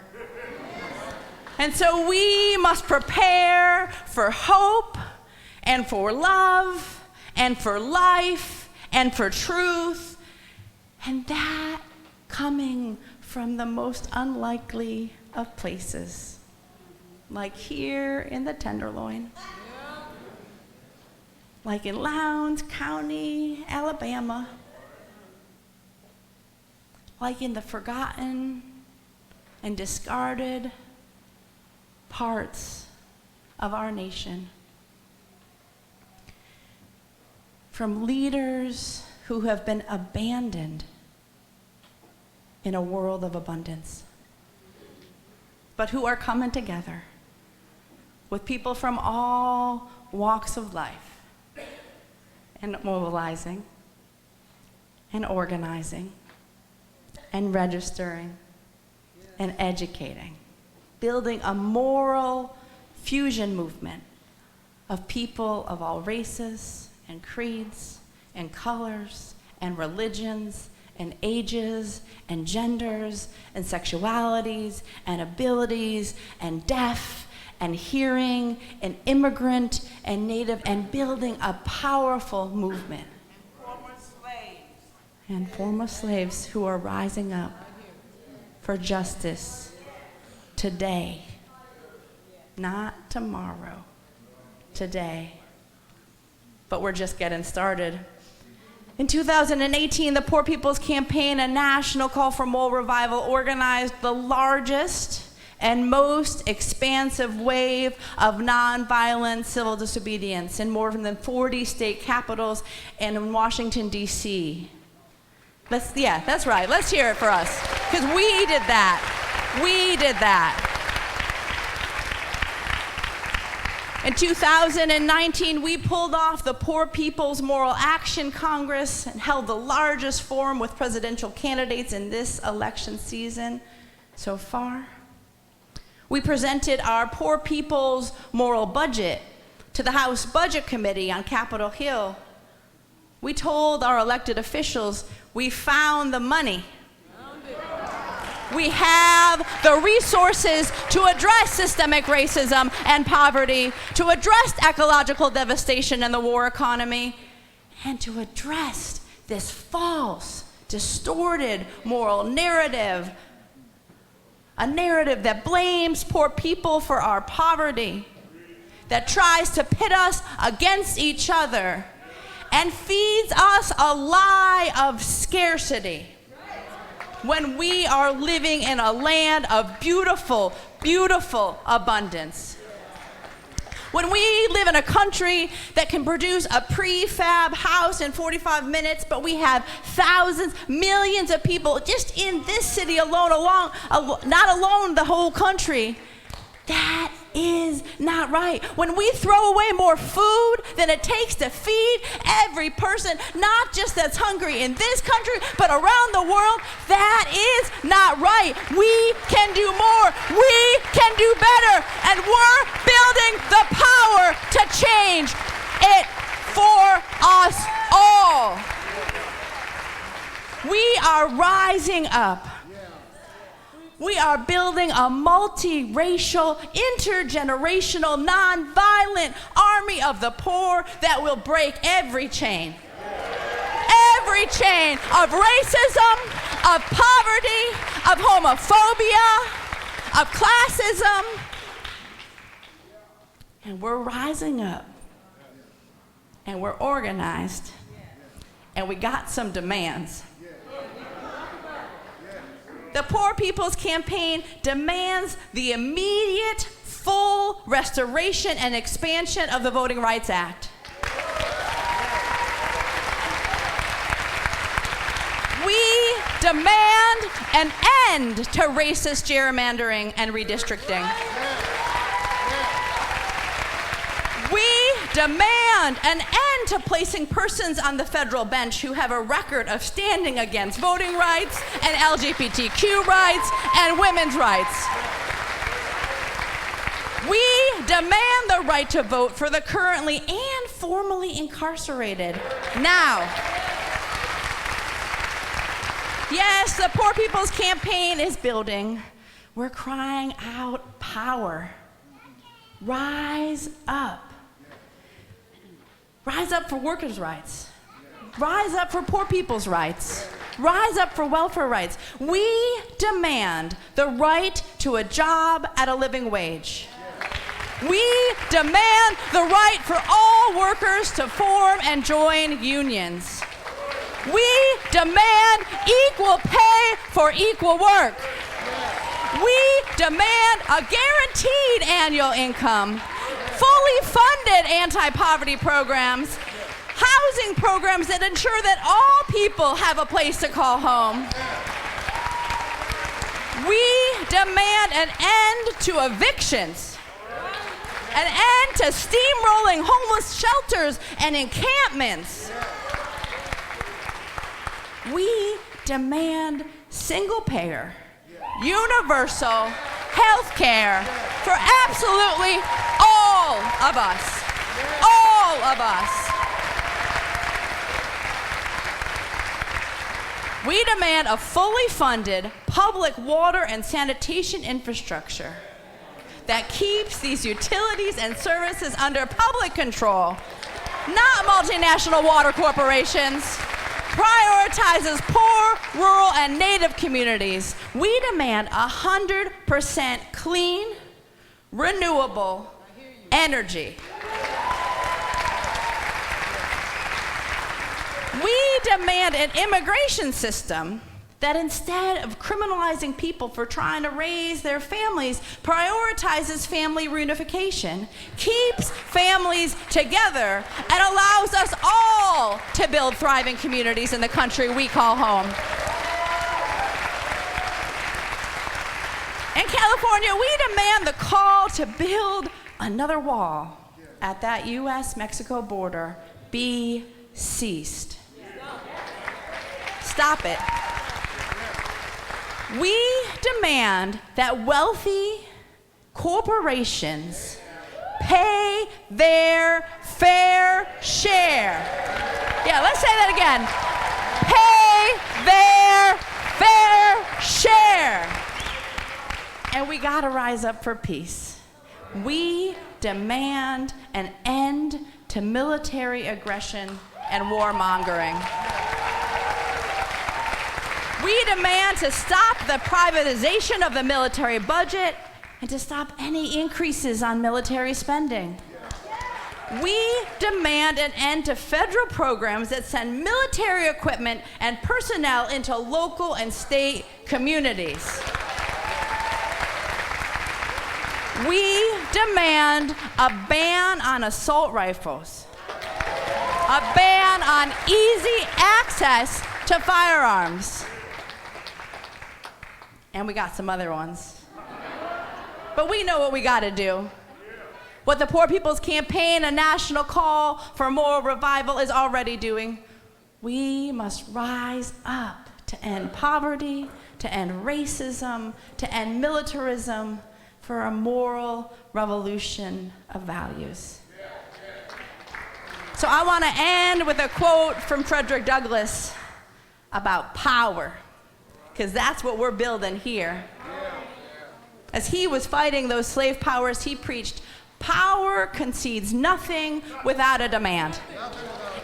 And so we must prepare for hope and for love and for life and for truth, and that coming from the most unlikely of places, like here in the Tenderloin, like in Lowndes County, Alabama, like in the forgotten and discarded parts of our nation. From leaders who have been abandoned in a world of abundance, but who are coming together with people from all walks of life and mobilizing and organizing and registering and educating, building a moral fusion movement of people of all races and creeds and colors and religions and ages and genders and sexualities and abilities and deaf and hearing and immigrant and native, and building a powerful movement. And former slaves who are rising up for justice today, not tomorrow, today. But we're just getting started. In 2018, the Poor People's Campaign, a national call for moral revival, organized the largest and most expansive wave of nonviolent civil disobedience in more than 40 state capitals and in Washington, D.C. Yeah, that's right. Let's hear it for us, because we did that. We did that. In 2019, we pulled off the Poor People's Moral Action Congress and held the largest forum with presidential candidates in this election season so far. We presented our Poor People's Moral Budget to the House Budget Committee on Capitol Hill. We told our elected officials we found the money. We have the resources to address systemic racism and poverty, to address ecological devastation and the war economy, and to address this false, distorted moral narrative, a narrative that blames poor people for our poverty, that tries to pit us against each other, and feeds us a lie of scarcity when we are living in a land of beautiful, beautiful abundance. When we live in a country that can produce a prefab house in 45 minutes, but we have thousands, millions of people just in this city alone, not alone the whole country, that is not right. When we throw away more food than it takes to feed every person, not just that's hungry in this country, but around the world, that is not right. We can do more. We can do better. And we're building the power to change it for us all. We are rising up. We are building a multiracial, intergenerational, nonviolent army of the poor that will break every chain. Every chain of racism, of poverty, of homophobia, of classism. And we're rising up. And we're organized. And we got some demands. The Poor People's Campaign demands the immediate, full restoration and expansion of the Voting Rights Act. We demand an end to racist gerrymandering and redistricting. We demand an end to placing persons on the federal bench who have a record of standing against voting rights and LGBTQ rights and women's rights. We demand the right to vote for the currently and formerly incarcerated now. Yes, the Poor People's Campaign is building. We're crying out power. Rise up. Rise up for workers' rights. Rise up for poor people's rights. Rise up for welfare rights. We demand the right to a job at a living wage. We demand the right for all workers to form and join unions. We demand equal pay for equal work. We demand a guaranteed annual income, fully funded anti-poverty programs, housing programs that ensure that all people have a place to call home. We demand an end to evictions, an end to steamrolling homeless shelters and encampments. We demand single-payer, universal health care for absolutely all of us. All of us. We demand a fully funded public water and sanitation infrastructure that keeps these utilities and services under public control, not multinational water corporations, prioritizes poor, rural, and native communities. We demand 100% clean, renewable energy. We demand an immigration system that instead of criminalizing people for trying to raise their families, prioritizes family reunification, keeps families together, and allows us all to build thriving communities in the country we call home. In California, we demand the call to build another wall at that U.S.-Mexico border be ceased. Stop it. We demand that wealthy corporations pay their fair share. Yeah, let's say that again. Pay their fair share. And we gotta rise up for peace. We demand an end to military aggression and warmongering. We demand to stop the privatization of the military budget and to stop any increases on military spending. We demand an end to federal programs that send military equipment and personnel into local and state communities. We demand a ban on assault rifles, a ban on easy access to firearms. And we got some other ones. But we know what we gotta do. What the Poor People's Campaign, a national call for moral revival, is already doing. We must rise up to end poverty, to end racism, to end militarism, for a moral revolution of values. So I wanna end with a quote from Frederick Douglass about power, because that's what we're building here. As he was fighting those slave powers, he preached, power concedes nothing without a demand.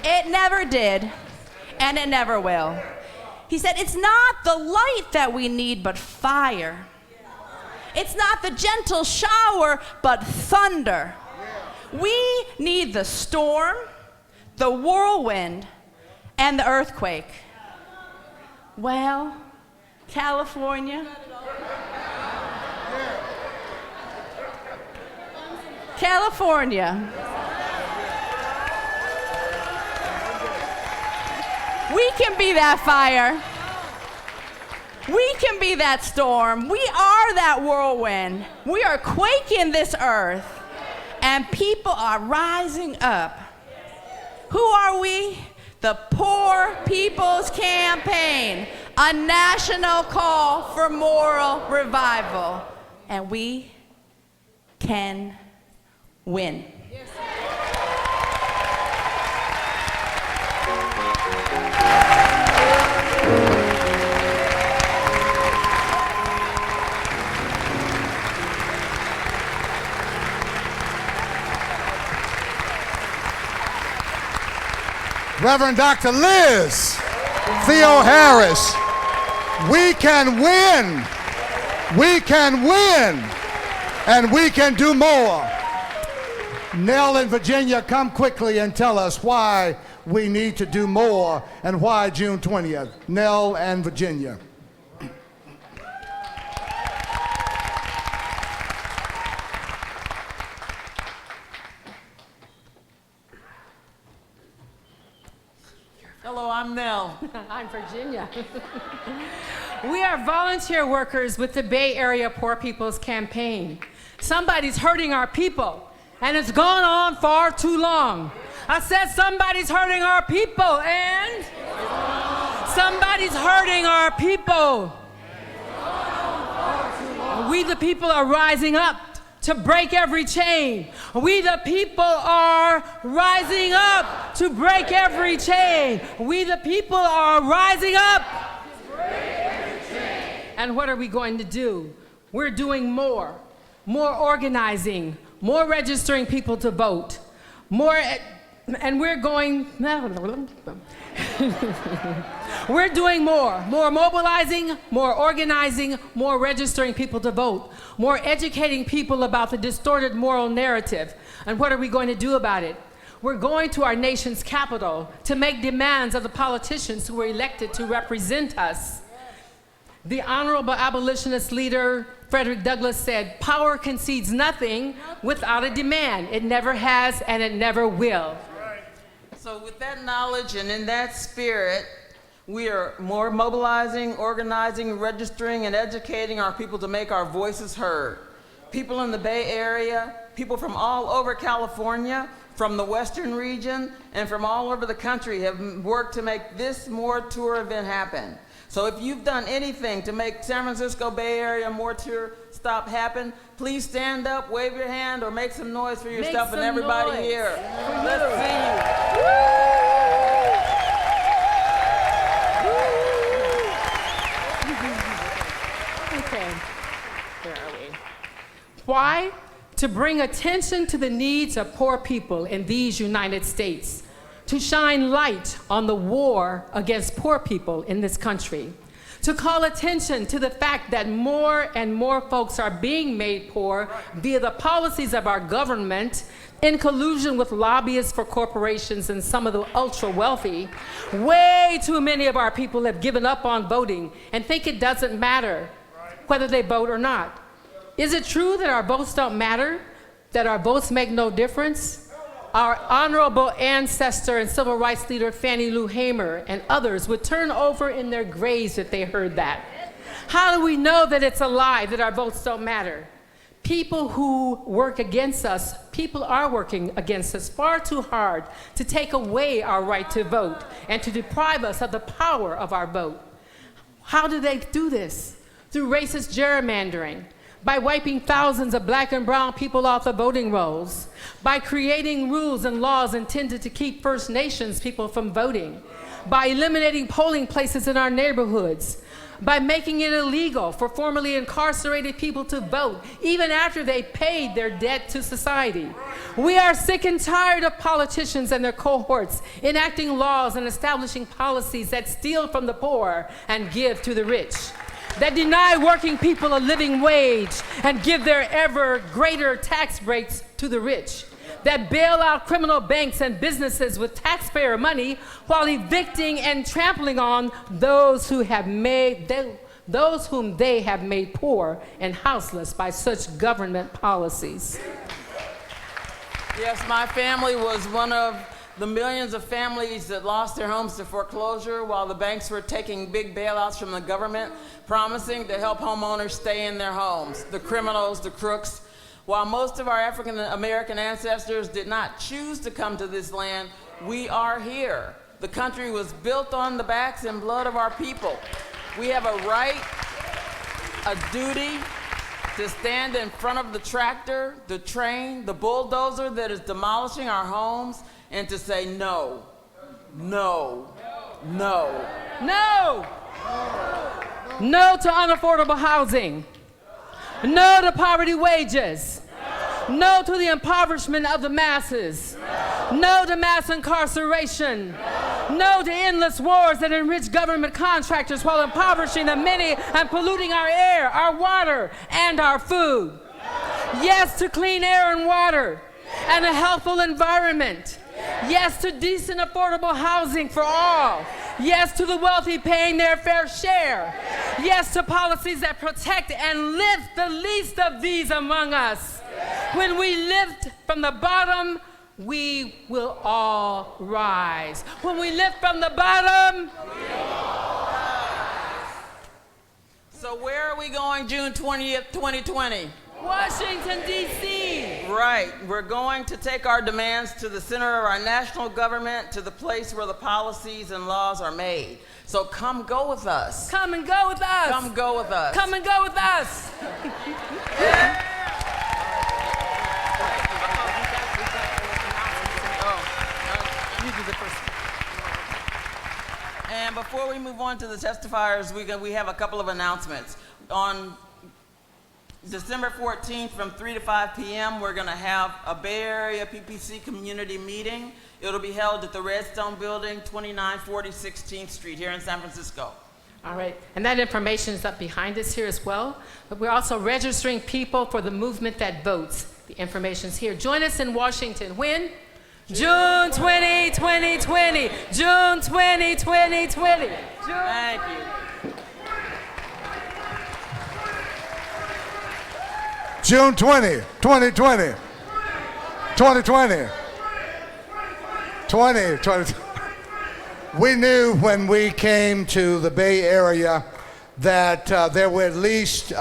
It never did, and it never will. He said, it's not the light that we need, but fire. It's not the gentle shower, but thunder. We need the storm, the whirlwind, and the earthquake. Well, California. California. We can be that fire. We can be that storm. We are that whirlwind. We are quaking this earth, and people are rising up. Who are we? The Poor People's Campaign, a national call for moral revival. And we can win. Reverend Dr. Liz Theo Harris. We can win. We can win. And we can do more. Nell in Virginia, come quickly and tell us why we need to do more and why June 20th. Nell and Virginia. Hello, I'm Nell. I'm Virginia. We are volunteer workers with the Bay Area Poor People's Campaign. Somebody's hurting our people, and it's gone on far too long. I said somebody's hurting our people, and somebody's hurting our people. We the people are rising up to break every chain. We the people are rising up to break every chain. We the people are rising up to break every chain. And what are we going to do? We're doing more organizing, more registering people to vote, and we're going, we're doing more mobilizing, more organizing, more registering people to vote, more educating people about the distorted moral narrative. And what are we going to do about it? We're going to our nation's capital to make demands of the politicians who were elected to represent us. The honorable abolitionist leader, Frederick Douglass, said, "Power concedes nothing without a demand. It never has and it never will." So with that knowledge and in that spirit, we are more mobilizing, organizing, registering, and educating our people to make our voices heard. People in the Bay Area, people from all over California, from the Western region, and from all over the country have worked to make this M.O.R.E tour event happen. So if you've done anything to make San Francisco Bay Area M.O.R.E tour stop happen, please stand up, wave your hand, or make some noise for yourself and everybody noise. here. Let's see you. Okay, where are we? Why? To bring attention to the needs of poor people in these United States, to shine light on the war against poor people in this country, to call attention to the fact that more and more folks are being made poor via the policies of our government in collusion with lobbyists for corporations and some of the ultra wealthy. Way too many of our people have given up on voting and think it doesn't matter whether they vote or not. Is it true that our votes don't matter? That our votes make no difference? Our honorable ancestor and civil rights leader Fannie Lou Hamer and others would turn over in their graves if they heard that. How do we know that it's a lie, that our votes don't matter? People who work against us, people are working against us far too hard to take away our right to vote and to deprive us of the power of our vote. How do they do this? Through racist gerrymandering, by wiping thousands of black and brown people off the voting rolls, by creating rules and laws intended to keep First Nations people from voting, by eliminating polling places in our neighborhoods, by making it illegal for formerly incarcerated people to vote, even after they paid their debt to society. We are sick and tired of politicians and their cohorts enacting laws and establishing policies that steal from the poor and give to the rich, that deny working people a living wage and give their ever greater tax breaks to the rich, that bail out criminal banks and businesses with taxpayer money while evicting and trampling on those whom they have made poor and houseless by such government policies. Yes, my family was one of the millions of families that lost their homes to foreclosure while the banks were taking big bailouts from the government, promising to help homeowners stay in their homes, the criminals, the crooks. While most of our African American ancestors did not choose to come to this land, we are here. The country was built on the backs and blood of our people. We have a right, a duty to stand in front of the tractor, the train, the bulldozer that is demolishing our homes, and to say no, no, no. No! No to unaffordable housing. No to poverty wages. No to the impoverishment of the masses. No to mass incarceration. No to endless wars that enrich government contractors while impoverishing the many and polluting our air, our water, and our food. Yes to clean air and water and a healthful environment. Yes to decent, affordable housing for all. Yes to the wealthy paying their fair share. Yes to policies that protect and lift the least of these among us. When we lift from the bottom, we will all rise. When we lift from the bottom, So where are we going June 20th, 2020? Washington, D.C. Right. We're going to take our demands to the center of our national government, to the place where the policies and laws are made. So come go with us. Come and go with us. Come go with us. Come and go with us. And before we move on to the testifiers, we have a couple of announcements. On December 14th from 3 to 5 p.m., we're going to have a Bay Area PPC community meeting. It'll be held at the Redstone Building, 2940 16th Street here in San Francisco. All right, and that information is up behind us here as well. But we're also registering people for the movement that votes. The information's here. Join us in Washington. When? June 20, 2020. June 20, 2020. Thank you. June 20, 2020. 2020. 2020. We knew when we came to the Bay Area that there were at least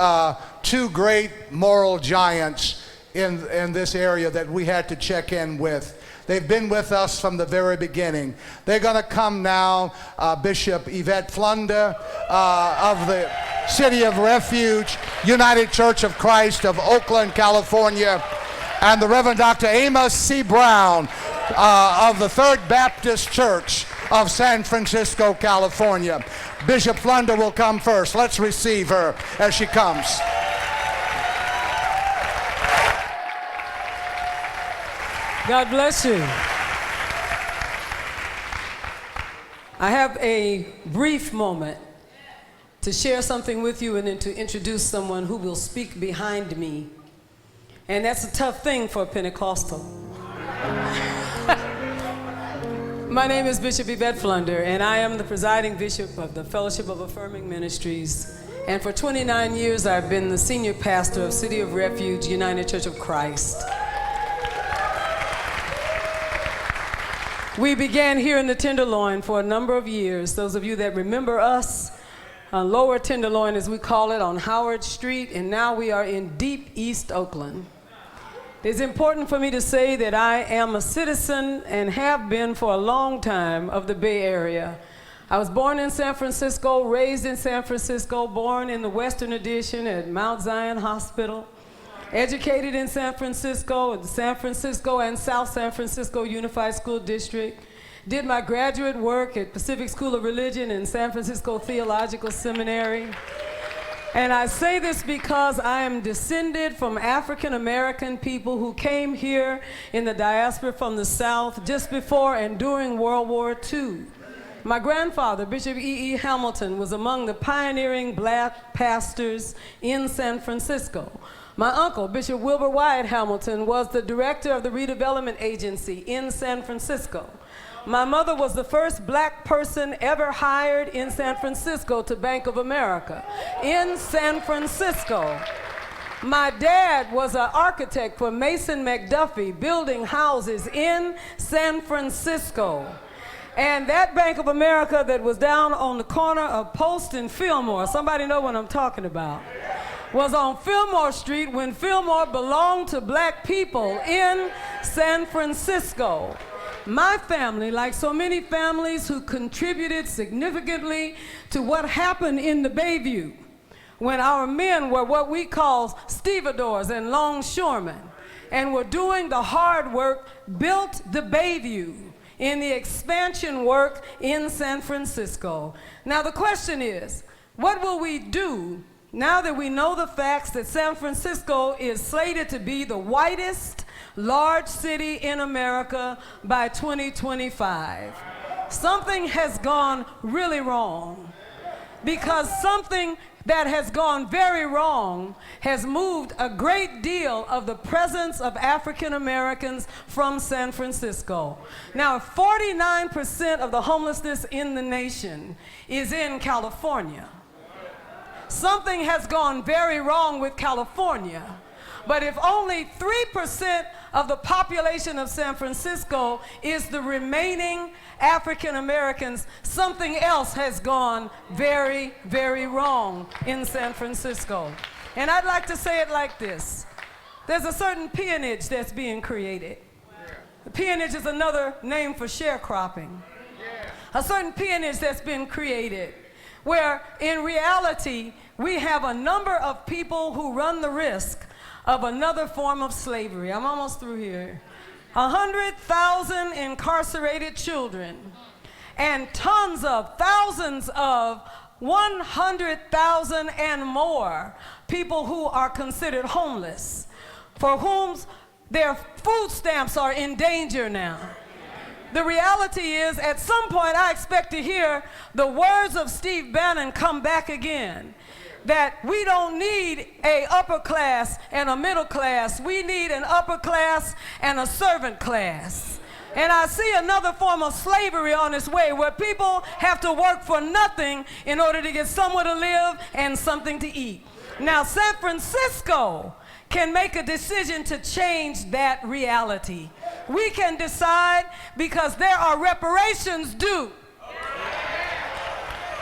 two great moral giants in this area that we had to check in with. They've been with us from the very beginning. They're going to come now, Bishop Yvette Flunder of the City of Refuge, United Church of Christ of Oakland, California, and the Reverend Dr. Amos C. Brown of the Third Baptist Church of San Francisco, California. Bishop Flunder will come first. Let's receive her as she comes. God bless you. I have a brief moment to share something with you and then to introduce someone who will speak behind me. And that's a tough thing for a Pentecostal. My name is Bishop Yvette Flunder, and I am the presiding bishop of the Fellowship of Affirming Ministries. And for 29 years, I've been the senior pastor of City of Refuge, United Church of Christ. We began here in the Tenderloin for a number of years. Those of you that remember us, Lower Tenderloin as we call it, on Howard Street, and now we are in deep East Oakland. It's important for me to say that I am a citizen and have been for a long time of the Bay Area. I was born in San Francisco, raised in San Francisco, born in the Western Addition at Mount Zion Hospital. Educated in San Francisco, at the San Francisco and South San Francisco Unified School District. Did my graduate work at Pacific School of Religion and San Francisco Theological Seminary. And I say this because I am descended from African American people who came here in the diaspora from the South just before and during World War II. My grandfather, Bishop E.E. Hamilton, was among the pioneering black pastors in San Francisco. My uncle, Bishop Wilbur Wyatt Hamilton, was the director of the Redevelopment Agency in San Francisco. My mother was the first black person ever hired in San Francisco to Bank of America, in San Francisco. My dad was an architect for Mason McDuffie, building houses in San Francisco. And that Bank of America that was down on the corner of Post and Fillmore, somebody know what I'm talking about, was on Fillmore Street when Fillmore belonged to black people in San Francisco. My family, like so many families who contributed significantly to what happened in the Bayview, when our men were what we call stevedores and longshoremen, and were doing the hard work, built the Bayview in the expansion work in San Francisco. Now the question is, what will we do Now that we know the facts that San Francisco is slated to be the whitest large city in America by 2025, something has gone really wrong, because something that has gone very wrong has moved a great deal of the presence of African Americans from San Francisco. Now, 49% of the homelessness in the nation is in California. Something has gone very wrong with California. But if only 3% of the population of San Francisco is the remaining African Americans, something else has gone very, very wrong in San Francisco. And I'd like to say it like this. There's a certain peonage that's being created. The peonage is another name for sharecropping. A certain peonage that's been created, where in reality we have a number of people who run the risk of another form of slavery. I'm almost through here. 100,000 incarcerated children and thousands of 100,000 and more people who are considered homeless, for whom their food stamps are in danger now. The reality is, at some point I expect to hear the words of Steve Bannon come back again, that we don't need an upper class and a middle class. We need an upper class and a servant class. And I see another form of slavery on its way, where people have to work for nothing in order to get somewhere to live and something to eat. Now, San Francisco can make a decision to change that reality. We can decide, because there are reparations due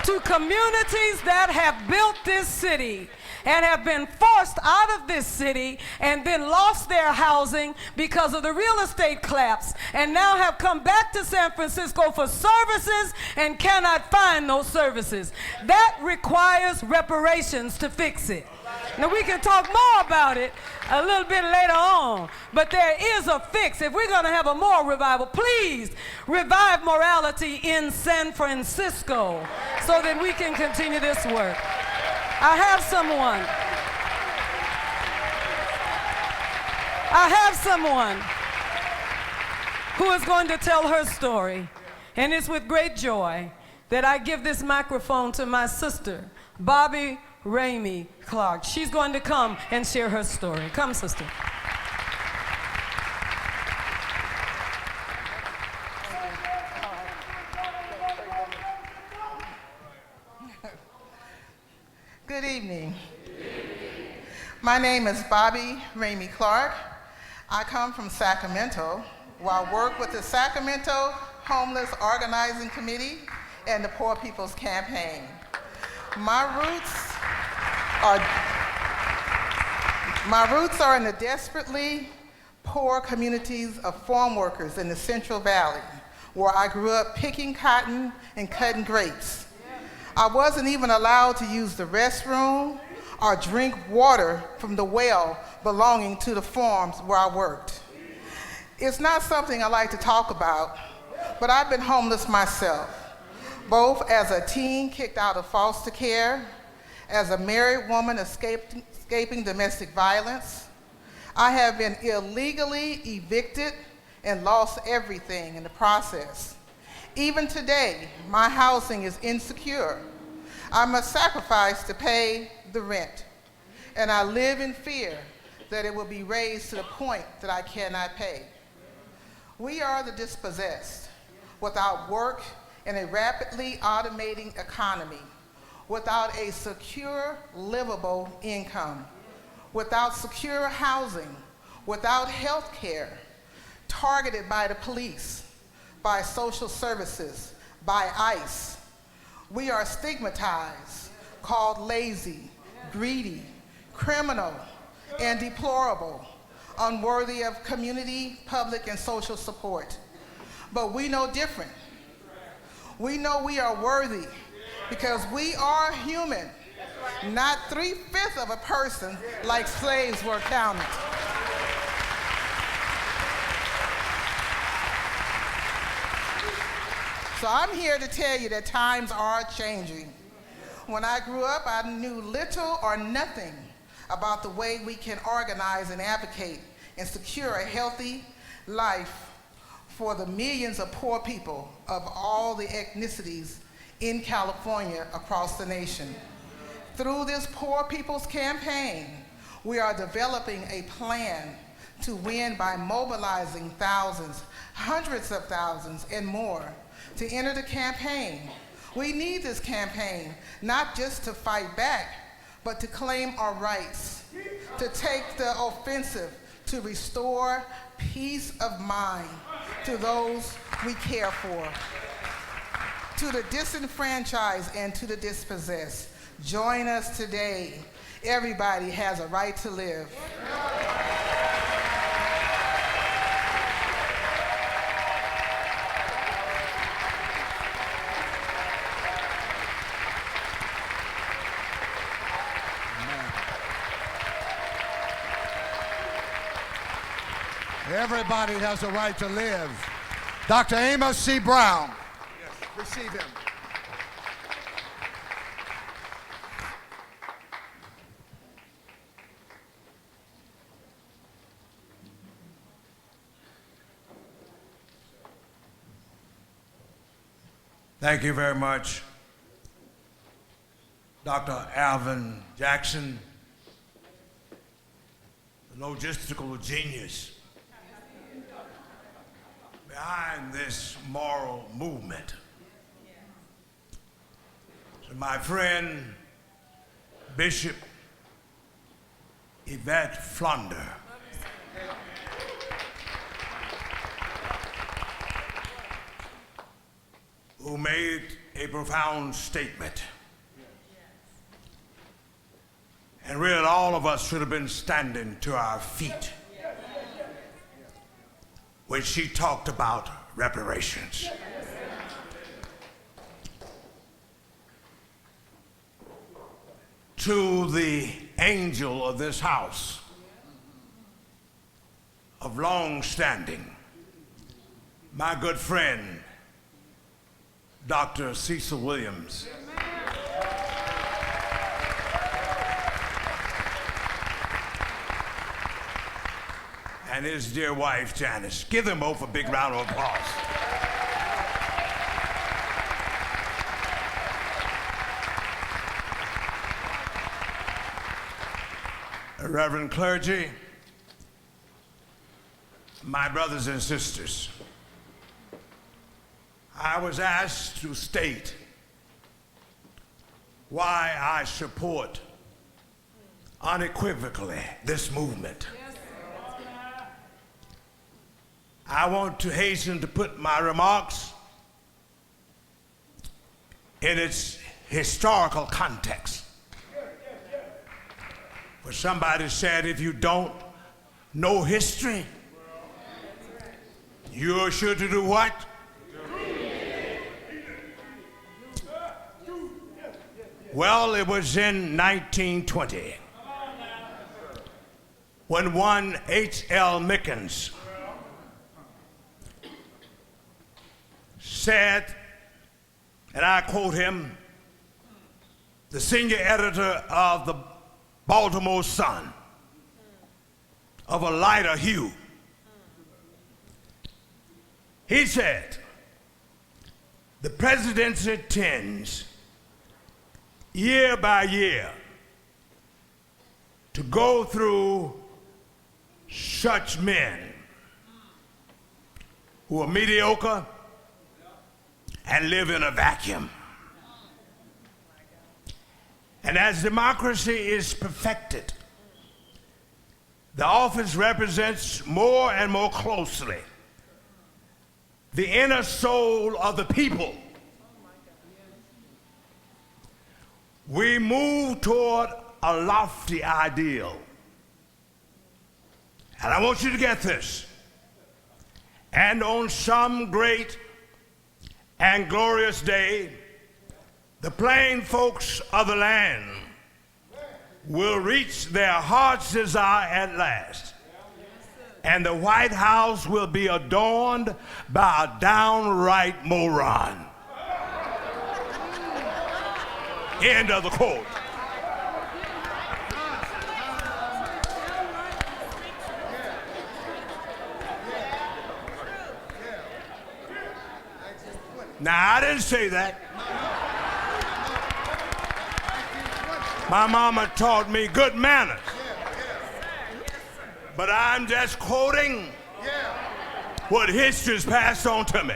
to communities that have built this city and have been forced out of this city and then lost their housing because of the real estate collapse, and now have come back to San Francisco for services and cannot find those services. That requires reparations to fix it. Now, we can talk more about it a little bit later on, but there is a fix. If we're going to have a moral revival, please revive morality in San Francisco so that we can continue this work. I have someone who is going to tell her story, and it's with great joy that I give this microphone to my sister, Bobby Ramey Clark. She's going to come and share her story. Come, sister. Good evening. My name is Bobby Ramey Clark. I come from Sacramento, where I work with the Sacramento Homeless Organizing Committee and the Poor People's Campaign. My roots are in the desperately poor communities of farm workers in the Central Valley, where I grew up picking cotton and cutting grapes. I wasn't even allowed to use the restroom or drink water from the well belonging to the farms where I worked. It's not something I like to talk about, but I've been homeless myself, both as a teen kicked out of foster care, as a married woman escaping domestic violence. I have been illegally evicted and lost everything in the process. Even today, my housing is insecure. I must sacrifice to pay the rent, and I live in fear that it will be raised to the point that I cannot pay. We are the dispossessed, without work in a rapidly automating economy, without a secure, livable income, without secure housing, without health care, targeted by the police, by social services, by ICE. We are stigmatized, called lazy, greedy, criminal, and deplorable, unworthy of community, public, and social support. But we know different. We know we are worthy because we are human, not 3/5 of a person like slaves were counted. So I'm here to tell you that times are changing. When I grew up, I knew little or nothing about the way we can organize and advocate and secure a healthy life for the millions of poor people of all the ethnicities in California across the nation. Through this Poor People's Campaign, we are developing a plan to win by mobilizing thousands, hundreds of thousands, and more to enter the campaign. We need this campaign, not just to fight back, but to claim our rights, to take the offensive, to restore peace of mind to those we care for, to the disenfranchised and to the dispossessed. Join us today. Everybody has a right to live. Everybody has a right to live. Dr. Amos C. Brown. Yes, receive him. Thank you very much, Dr. Alvin Jackson, the logistical genius behind this moral movement. To my friend, Bishop Yvette Flunder, who made a profound statement. And really all of us should have been standing to our feet when she talked about reparations. To the angel of this house of long standing, my good friend, Dr. Cecil Williams. And his dear wife, Janice. Give them both a big round of applause. Reverend clergy, my brothers and sisters, I was asked to state why I support unequivocally this movement. I want to hasten to put my remarks in its historical context. For somebody said, if you don't know history, you're sure to do what? Well, it was in 1920 when one H.L. Mickens said, and I quote him, the senior editor of the Baltimore Sun, of a lighter hue. He said, the presidency tends year by year to go through such men who are mediocre and live in a vacuum. And as democracy is perfected, the office represents more and more closely the inner soul of the people. We move toward a lofty ideal. And I want you to get this. And on some great and glorious day, the plain folks of the land will reach their heart's desire at last. And the White House will be adorned by a downright moron. End of the quote. Now, I didn't say that. My mama taught me good manners. But I'm just quoting what history's passed on to me.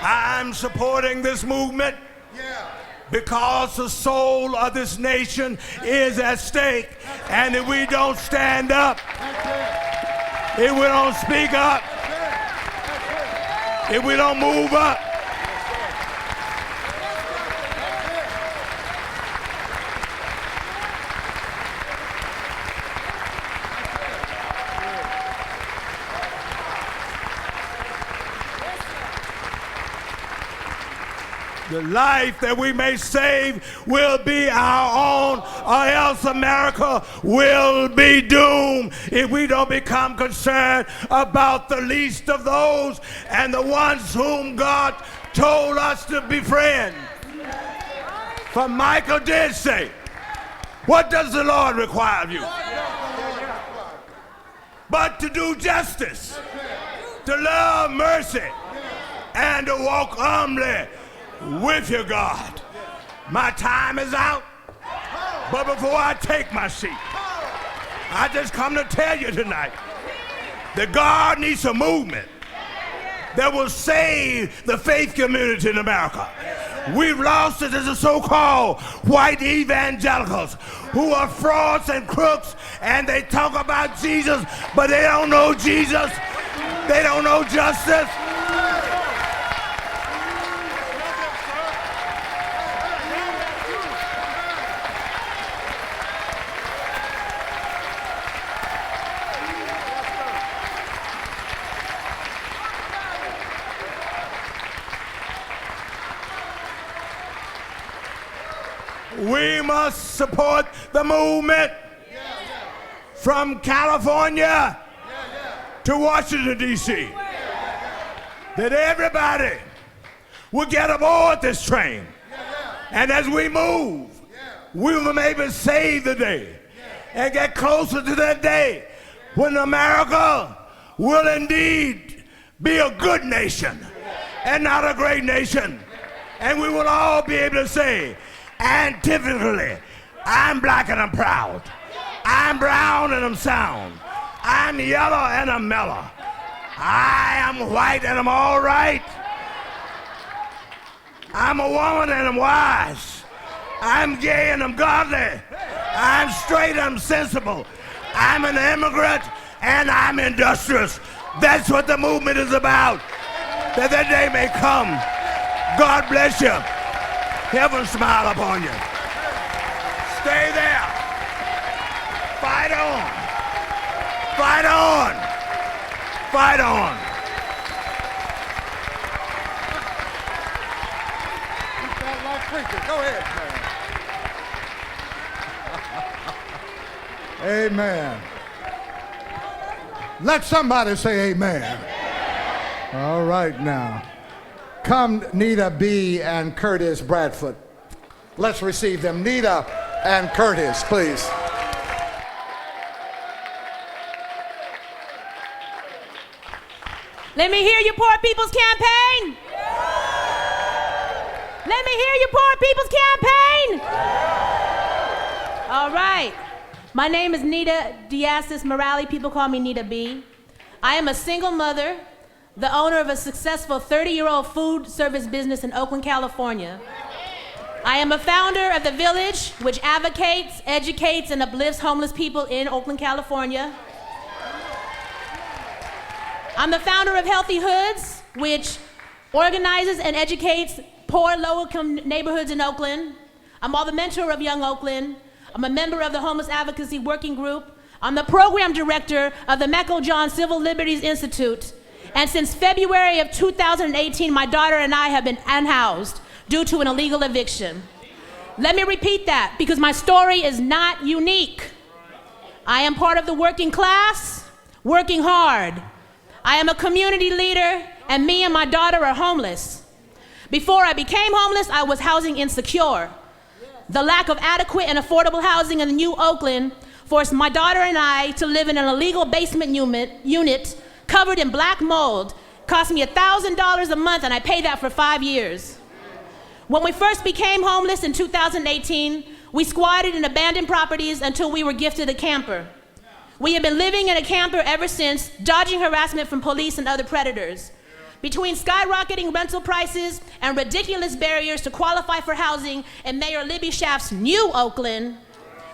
I'm supporting this movement because the soul of this nation is at stake. And if we don't stand up, if we don't speak up, if we don't move up, the life that we may save will be our own, or else America will be doomed if we don't become concerned about the least of those and the ones whom God told us to befriend. For Michael did say, what does the Lord require of you? But to do justice, to love mercy, and to walk humbly with your God. My time is out, but before I take my seat, I just come to tell you tonight that God needs a movement that will save the faith community in America. We've lost it as the so-called white evangelicals who are frauds and crooks, and they talk about Jesus, but they don't know Jesus. They don't know justice. We must support the movement from California to Washington, D.C. That everybody will get aboard this train. And as we move, we will maybe save the day and get closer to that day when America will indeed be a good nation and not a great nation. And we will all be able to say, antiphonally, I'm black and I'm proud. I'm brown and I'm sound. I'm yellow and I'm mellow. I am white and I'm all right. I'm a woman and I'm wise. I'm gay and I'm godly. I'm straight and I'm sensible. I'm an immigrant and I'm industrious. That's what the movement is about. That the day may come. God bless you. Heaven smile upon you. Stay there. Fight on. Fight on. Fight on. Go ahead, man. Amen. Let somebody say amen. All right now. Come, Nita B. and Curtis Bradford. Let's receive them. Nita and Curtis, please. Let me hear your Poor People's Campaign. Let me hear your Poor People's Campaign. All right. My name is Nita Diastis Morale. People call me Nita B. I am a single mother, the owner of a successful 30-year-old food service business in Oakland, California. I am a founder of The Village, which advocates, educates, and uplifts homeless people in Oakland, California. I'm the founder of Healthy Hoods, which organizes and educates poor, low-income neighborhoods in Oakland. I'm the mentor of Young Oakland. I'm a member of the Homeless Advocacy Working Group. I'm the program director of the Meckle-John Civil Liberties Institute. And since February of 2018, my daughter and I have been unhoused due to an illegal eviction. Let me repeat that, because my story is not unique. I am part of the working class, working hard. I am a community leader, and me and my daughter are homeless. Before I became homeless, I was housing insecure. The lack of adequate and affordable housing in the New Oakland forced my daughter and I to live in an illegal basement unit covered in black mold. Cost me $1,000 a month, and I paid that for 5 years. When we first became homeless in 2018, we squatted in abandoned properties until we were gifted a camper. We have been living in a camper ever since, dodging harassment from police and other predators. Between skyrocketing rental prices and ridiculous barriers to qualify for housing in Mayor Libby Schaaf's New Oakland,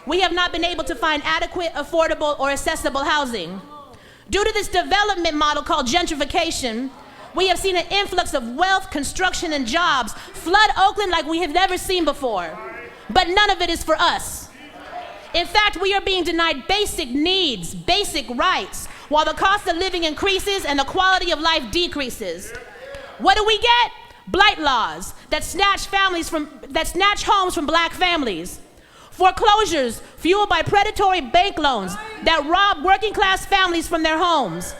we have not been able to find adequate, affordable, or accessible housing. Due to this development model called gentrification, we have seen an influx of wealth, construction, and jobs flood Oakland like we have never seen before. But none of it is for us. In fact, we are being denied basic needs, basic rights, while the cost of living increases and the quality of life decreases. What do we get? Blight laws that snatch homes from black families. Foreclosures fueled by predatory bank loans that rob working class families from their homes.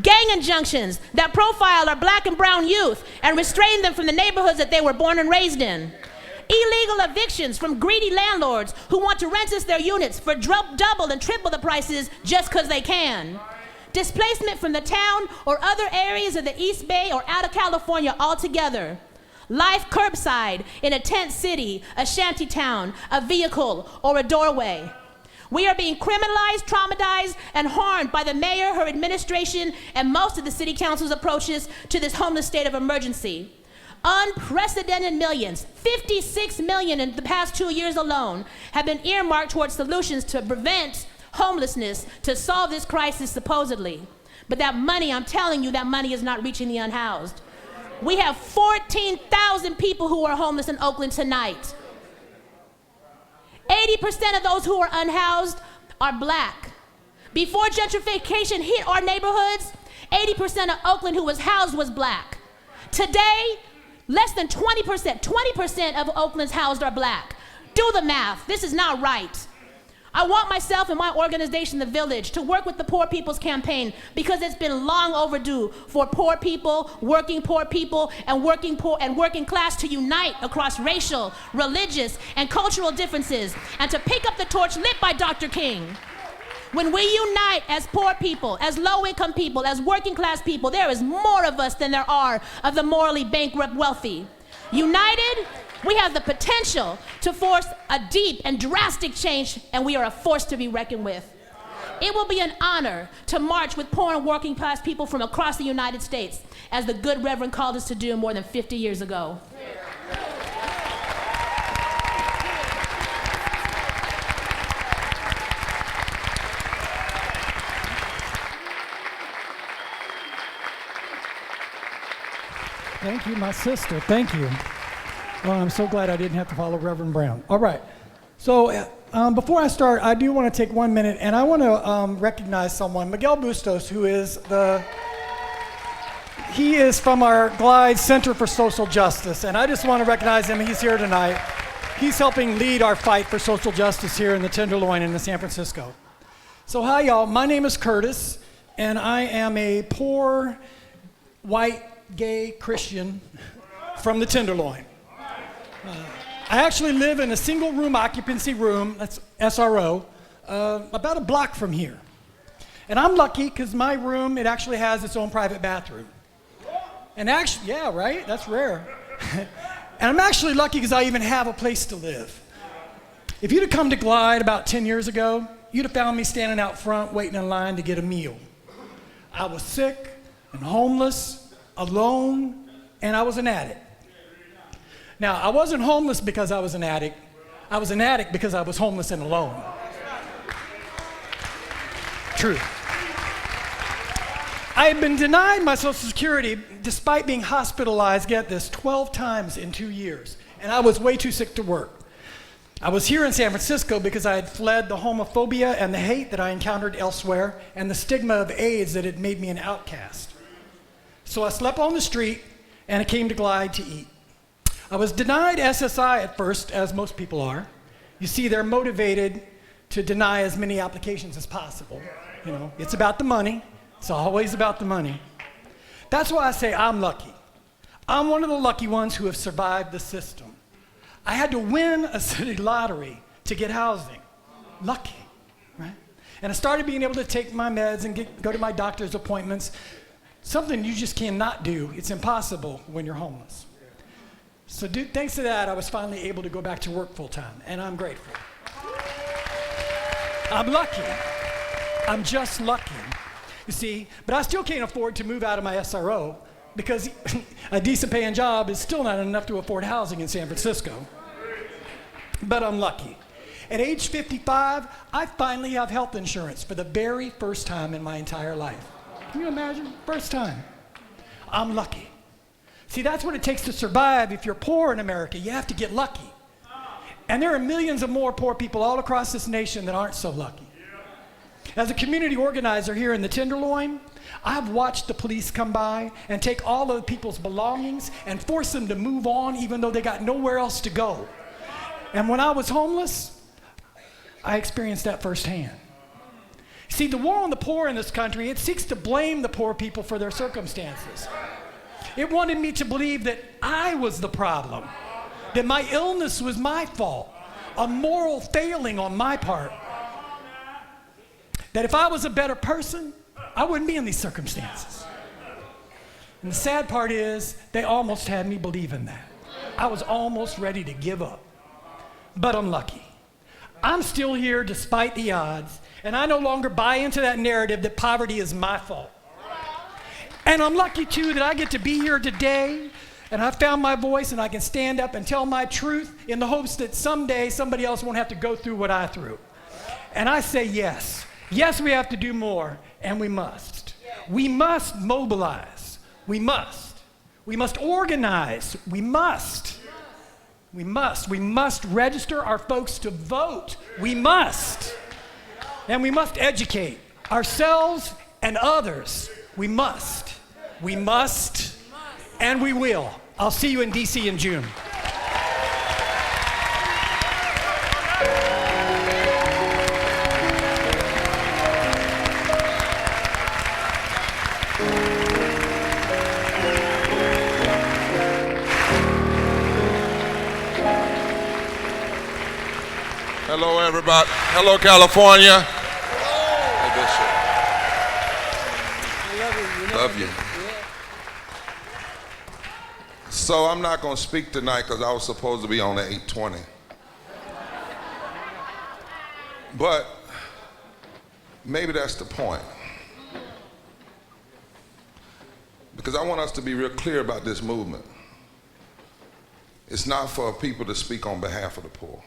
Gang injunctions that profile our black and brown youth and restrain them from the neighborhoods that they were born and raised in. Illegal evictions from greedy landlords who want to rent us their units for double and triple the prices just because they can. Displacement from the town or other areas of the East Bay or out of California altogether. Life curbside in a tent city, a shanty town, a vehicle, or a doorway. We are being criminalized, traumatized, and harmed by the mayor, her administration, and most of the city council's approaches to this homeless state of emergency. Unprecedented millions, 56 million in the past 2 years alone, have been earmarked towards solutions to prevent homelessness, to solve this crisis supposedly. But that money, I'm telling you, that money is not reaching the unhoused. We have 14,000 people who are homeless in Oakland tonight. 80% of those who are unhoused are black. Before gentrification hit our neighborhoods, 80% of Oakland who was housed was black. Today, less than 20% of Oakland's housed are black. Do the math. This is not right. I want myself and my organization, The Village, to work with the Poor People's Campaign because it's been long overdue for poor people, and working class to unite across racial, religious, and cultural differences, and to pick up the torch lit by Dr. King. When we unite as poor people, as low-income people, as working class people, there is more of us than there are of the morally bankrupt wealthy. United, we have the potential to force a deep and drastic change, and we are a force to be reckoned with. It will be an honor to march with poor and working class people from across the United States, as the good Reverend called us to do more than 50 years ago. Thank you, my sister. Thank you. Well, I'm so glad I didn't have to follow Reverend Brown. All right. So before I start, I do want to take 1 minute, and I want to recognize someone, Miguel Bustos, who is he is from our Glide Center for Social Justice, and I just want to recognize him. He's here tonight. He's helping lead our fight for social justice here in the Tenderloin and in San Francisco. So hi, y'all. My name is Curtis, and I am a poor, white, gay Christian from the Tenderloin. I actually live in a single room occupancy room, that's SRO, about a block from here. And I'm lucky because my room, it actually has its own private bathroom. And actually, yeah, right? That's rare. And I'm actually lucky because I even have a place to live. If you'd have come to Glide about 10 years ago, you'd have found me standing out front waiting in line to get a meal. I was sick and homeless, alone, and I was an addict. Now, I wasn't homeless because I was an addict. I was an addict because I was homeless and alone. True. I had been denied my Social Security despite being hospitalized, get this, 12 times in 2 years. And I was way too sick to work. I was here in San Francisco because I had fled the homophobia and the hate that I encountered elsewhere and the stigma of AIDS that had made me an outcast. So I slept on the street and I came to Glide to eat. I was denied SSI at first, as most people are. You see, they're motivated to deny as many applications as possible. You know, it's about the money. It's always about the money. That's why I say I'm lucky. I'm one of the lucky ones who have survived the system. I had to win a city lottery to get housing. Lucky, right? And I started being able to take my meds and go to my doctor's appointments. Something you just cannot do. It's impossible when you're homeless. So thanks to that, I was finally able to go back to work full time, and I'm grateful. I'm lucky. I'm just lucky. You see, but I still can't afford to move out of my SRO because a decent paying job is still not enough to afford housing in San Francisco. But I'm lucky. At age 55, I finally have health insurance for the very first time in my entire life. Can you imagine? First time. I'm lucky. See, that's what it takes to survive. If you're poor in America, you have to get lucky. And there are millions of more poor people all across this nation that aren't so lucky. As a community organizer here in the Tenderloin, I've watched the police come by and take all of people's belongings and force them to move on even though they got nowhere else to go. And when I was homeless, I experienced that firsthand. See, the war on the poor in this country, it seeks to blame the poor people for their circumstances. It wanted me to believe that I was the problem, that my illness was my fault, a moral failing on my part. That if I was a better person, I wouldn't be in these circumstances. And the sad part is, they almost had me believe in that. I was almost ready to give up. But I'm lucky. I'm still here despite the odds, and I no longer buy into that narrative that poverty is my fault. And I'm lucky too that I get to be here today, and I found my voice, and I can stand up and tell my truth in the hopes that someday somebody else won't have to go through what I threw. And I say yes. Yes, we have to do more, and we must. We must mobilize. We must. We must organize. We must. We must. We must register our folks to vote. We must. And we must educate ourselves and others. We must. We must. And we will. I'll see you in D.C. in June. Hello, everybody. Hello, California. Hey, Bishop. Love you. So I'm not going to speak tonight because I was supposed to be on at 8:20. But maybe that's the point. Because I want us to be real clear about this movement. It's not for people to speak on behalf of the poor.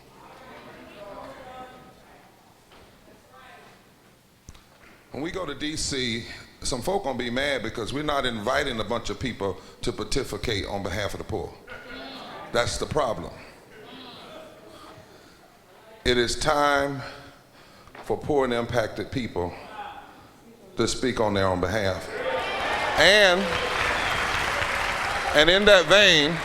When we go to D.C., some folk gonna be mad because we're not inviting a bunch of people to pontificate on behalf of the poor. That's the problem. It is time for poor and impacted people to speak on their own behalf. And in that vein,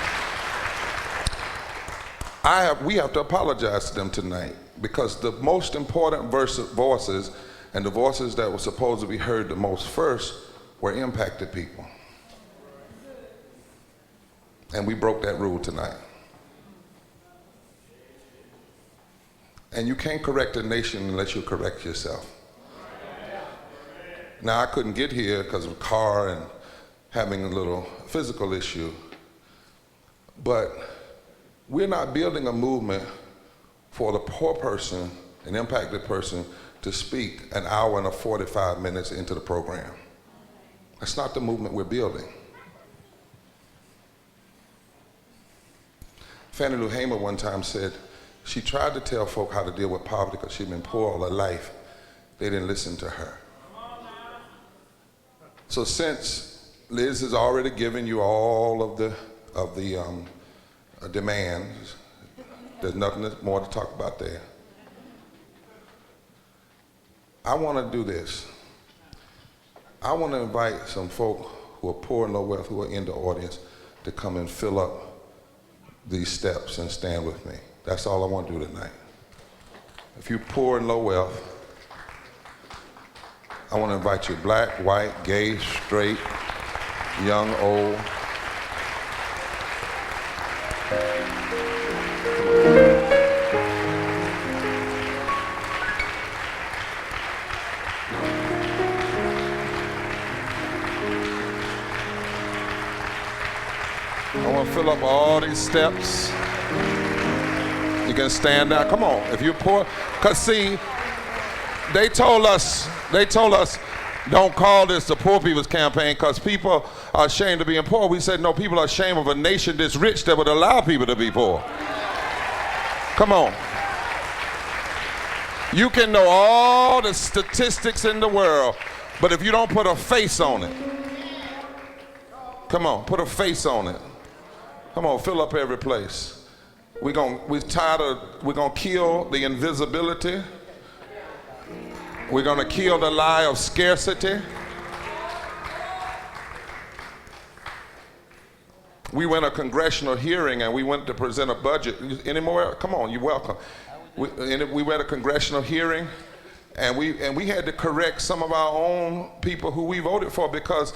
we have to apologize to them tonight because the most important voices and the voices that were supposed to be heard the most first were impacted people. And we broke that rule tonight. And you can't correct a nation unless you correct yourself. Now, I couldn't get here because of a car and having a little physical issue, but we're not building a movement for the poor person, an impacted person, to speak an hour and 45 minutes into the program. That's not the movement we're building. Fannie Lou Hamer one time said she tried to tell folk how to deal with poverty because she'd been poor all her life. They didn't listen to her. So since Liz has already given you all of the demands, there's nothing more to talk about there. I want to do this. I want to invite some folk who are poor and low wealth, who are in the audience, to come and fill up these steps and stand with me. That's all I want to do tonight. If you're poor and low wealth, I want to invite you, black, white, gay, straight, young, old. Come on. I want to fill up all these steps. You can stand now. Come on. If you're poor, because see, they told us, don't call this the poor people's campaign because people are ashamed of being poor. We said, no, people are ashamed of a nation this rich that would allow people to be poor. Come on. You can know all the statistics in the world, but if you don't put a face on it, come on, put a face on it. Come on, fill up every place. We're gonna kill the invisibility. We're gonna kill the lie of scarcity. We went a congressional hearing and we went to present a budget. Any more? Come on, you're welcome. We went a congressional hearing and we had to correct some of our own people who we voted for because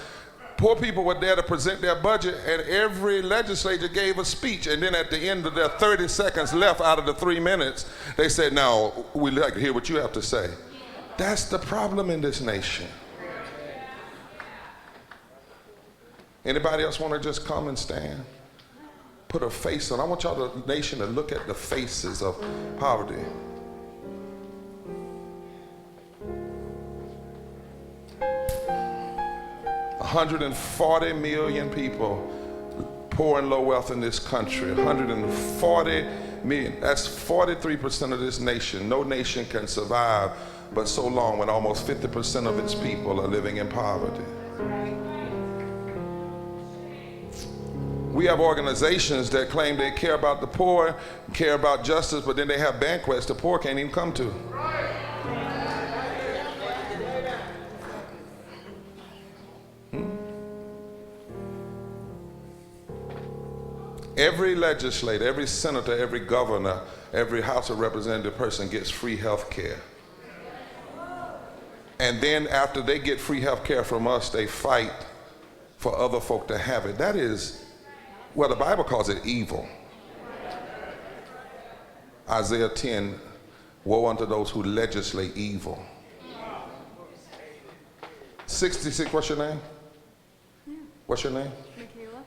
poor people were there to present their budget and every legislator gave a speech, and then at the end of their 30 seconds left out of the 3 minutes, they said, now, we'd like to hear what you have to say. That's the problem in this nation. Anybody else want to just come and stand? Put a face on. I want y'all, the nation, to look at the faces of poverty. $140 million people poor and low wealth in this country. 140 million. That's 43% of this nation. No nation can survive but so long when almost 50% of its people are living in poverty. We have organizations that claim they care about the poor, care about justice, but then they have banquets the poor can't even come to. Every legislator, every senator, every governor, every House of Representative person gets free health care. And then after they get free health care from us, they fight for other folk to have it. That is, well, the Bible calls it evil. Isaiah 10, woe unto those who legislate evil. 66, what's your name? What's your name?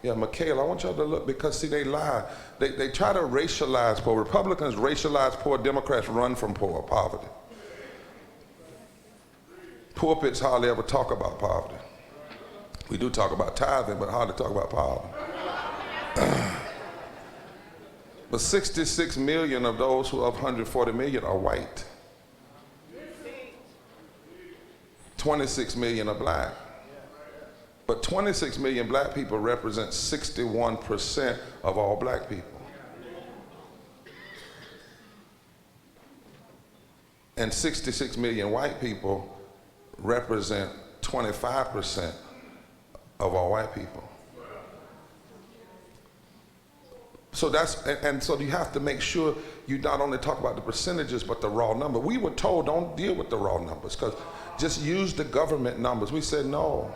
Yeah, Michaela, I want y'all to look because, see, they lie. They try to racialize poor. Republicans racialize poor. Democrats run from poverty. Pulpits hardly ever talk about poverty. We do talk about tithing, but hardly talk about poverty. But 66 million of those who of 140 million are white. 26 million are black. But 26 million black people represent 61% of all black people. And 66 million white people represent 25% of all white people. So so you have to make sure you not only talk about the percentages, but the raw number. We were told don't deal with the raw numbers, because just use the government numbers. We said no.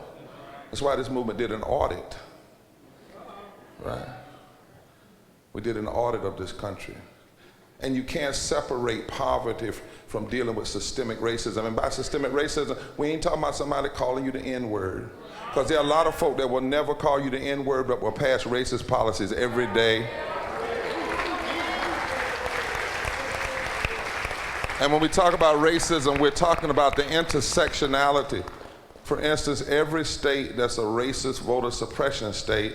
That's why this movement did an audit, right? We did an audit of this country. And you can't separate poverty from dealing with systemic racism. And by systemic racism, we ain't talking about somebody calling you the N-word. Because there are a lot of folk that will never call you the N-word, but will pass racist policies every day. And when we talk about racism, we're talking about the intersectionality. For instance, every state that's a racist voter suppression state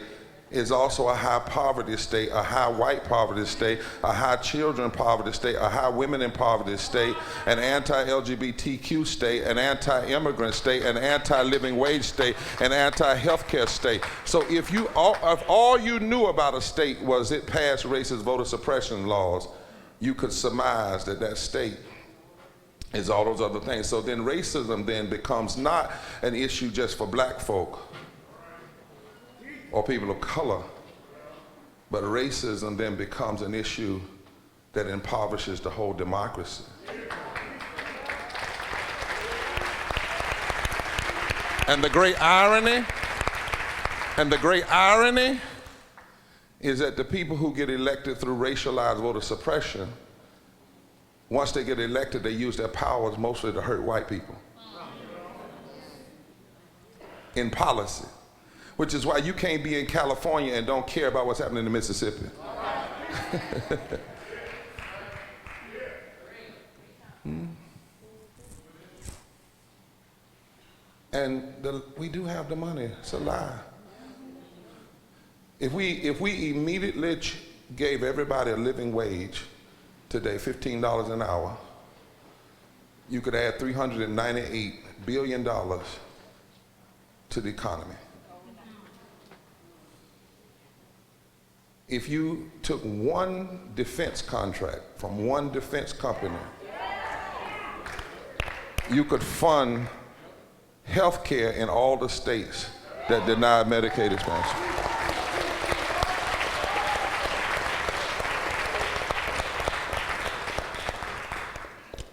is also a high poverty state, a high white poverty state, a high children poverty state, a high women in poverty state, an anti-LGBTQ state, an anti-immigrant state, an anti-living wage state, an anti-healthcare state. So if all you knew about a state was it passed racist voter suppression laws, you could surmise that that state is all those other things. So then racism then becomes not an issue just for black folk or people of color, but racism then becomes an issue that impoverishes the whole democracy. And the great irony is that the people who get elected through racialized voter suppression, once they get elected, they use their powers mostly to hurt white people in policy. which is why you can't be in California and don't care about what's happening in Mississippi. And we do have the money. It's a lie. If we immediately gave everybody a living wage today, $15 an hour, you could add $398 billion to the economy. If you took one defense contract from one defense company, you could fund health care in all the states that deny Medicaid expansion.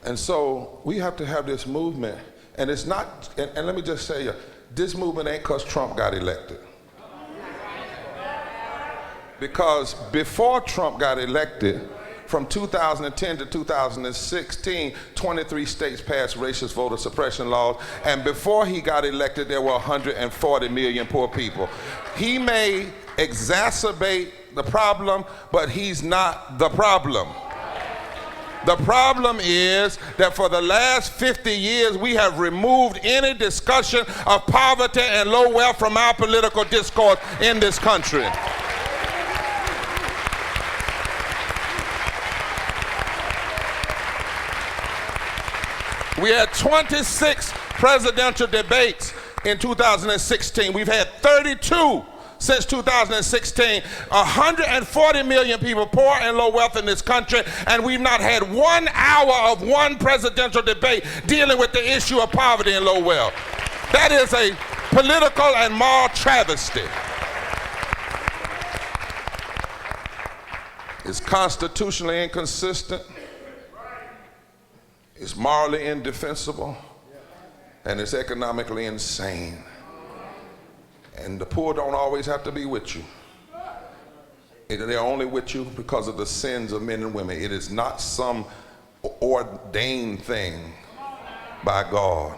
And so we have to have this movement, and it's not, and let me just say, this movement ain't because Trump got elected. Because before Trump got elected, from 2010 to 2016, 23 states passed racist voter suppression laws, and before he got elected, there were 140 million poor people. He may exacerbate the problem, but he's not the problem. The problem is that for the last 50 years, we have removed any discussion of poverty and low wealth from our political discourse in this country. We had 26 presidential debates in 2016. We've had 32 since 2016. 140 million people, poor and low wealth in this country, and we've not had 1 hour of one presidential debate dealing with the issue of poverty and low wealth. That is a political and moral travesty. It's constitutionally inconsistent. It's morally indefensible, and it's economically insane. And the poor don't always have to be with you. They're only with you because of the sins of men and women. It is not some ordained thing by God.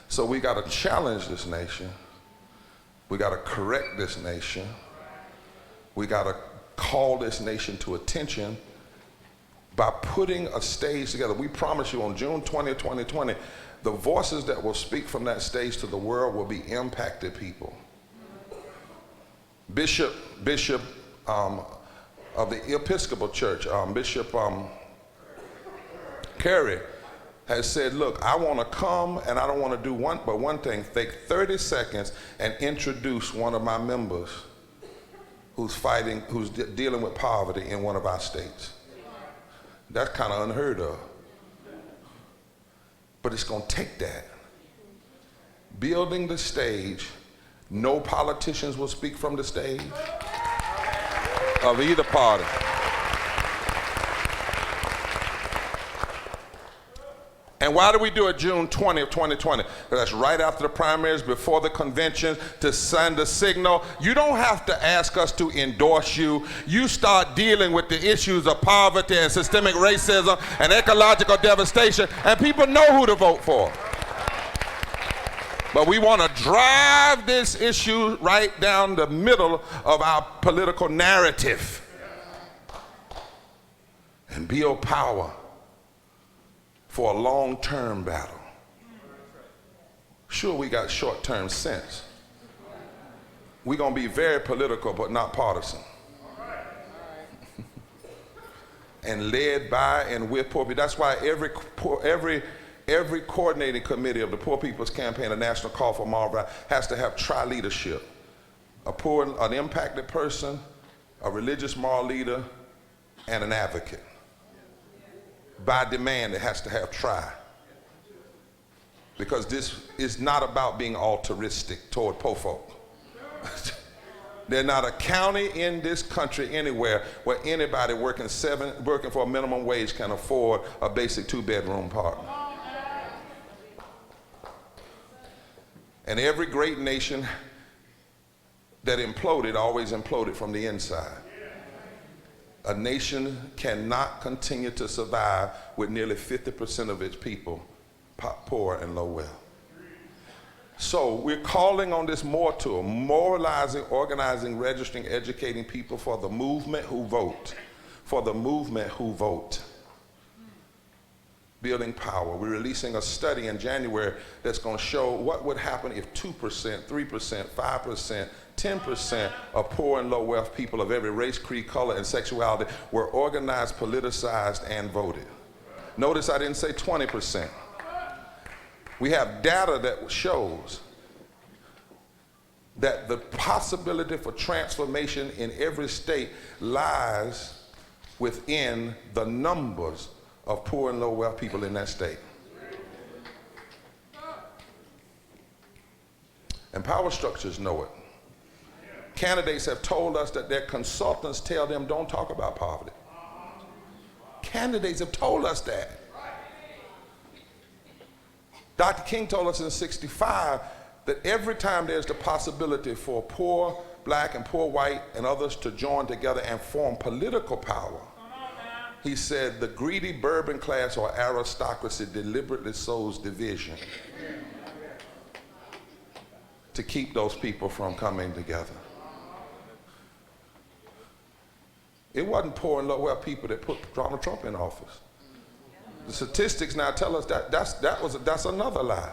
So we got to challenge this nation. We got to correct this nation. We got to call this nation to attention by putting a stage together. We promise you on June 20th, 2020, the voices that will speak from that stage to the world will be impacted people. Bishop of the Episcopal Church, Bishop Carey, has said, look, I want to come and I don't want to do one thing, take 30 seconds and introduce one of my members who's dealing with poverty in one of our states. That's kind of unheard of. But it's going to take that. Building the stage, no politicians will speak from the stage of either party. And why do we do it June 20th, 2020? Because that's right after the primaries, before the convention, to send a signal. You don't have to ask us to endorse you. You start dealing with the issues of poverty and systemic racism and ecological devastation, and people know who to vote for. But we want to drive this issue right down the middle of our political narrative and build power for a long-term battle. Sure, we got short-term sense. We're going to be very political, but not partisan. And led by and with poor people. That's why every coordinating committee of the Poor People's Campaign, a national call for M.O.R.E, has to have tri-leadership. An impacted person, a religious moral leader, and an advocate. By demand, it has to have tri. Because this is not about being altruistic toward poor folk. There's not a county in this country anywhere where anybody working for a minimum wage can afford a basic 2-bedroom apartment. And every great nation that imploded always imploded from the inside. A nation cannot continue to survive with nearly 50% of its people poor and low wealth. So we're calling on this MORE tour, moralizing, organizing, registering, educating people for the movement who vote. For the movement who vote. Building power. We're releasing a study in January that's going to show what would happen if 2%, 3%, 5%, 10% of poor and low wealth people of every race, creed, color, and sexuality were organized, politicized, and voted. Notice I didn't say 20%. We have data that shows that the possibility for transformation in every state lies within the numbers of poor and low wealth people in that state. And power structures know it. Candidates have told us that their consultants tell them don't talk about poverty. Candidates have told us that. Dr. King told us in '65 that every time there's the possibility for poor black and poor white and others to join together and form political power, he said the greedy bourbon class or aristocracy deliberately sows division to keep those people from coming together. It wasn't poor and low wealth people that put Donald Trump in office. The statistics now tell us that that's another lie.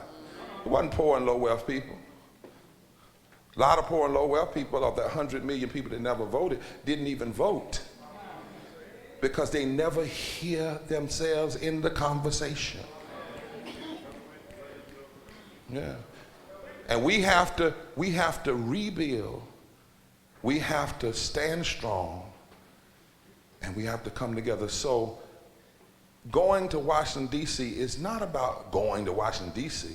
It wasn't poor and low wealth people. A lot of poor and low wealth people, of that 100 million people that never voted, didn't even vote because they never hear themselves in the conversation. Yeah. And we have to rebuild. We have to stand strong, and we have to come together. So going to Washington, D.C. is not about going to Washington, D.C.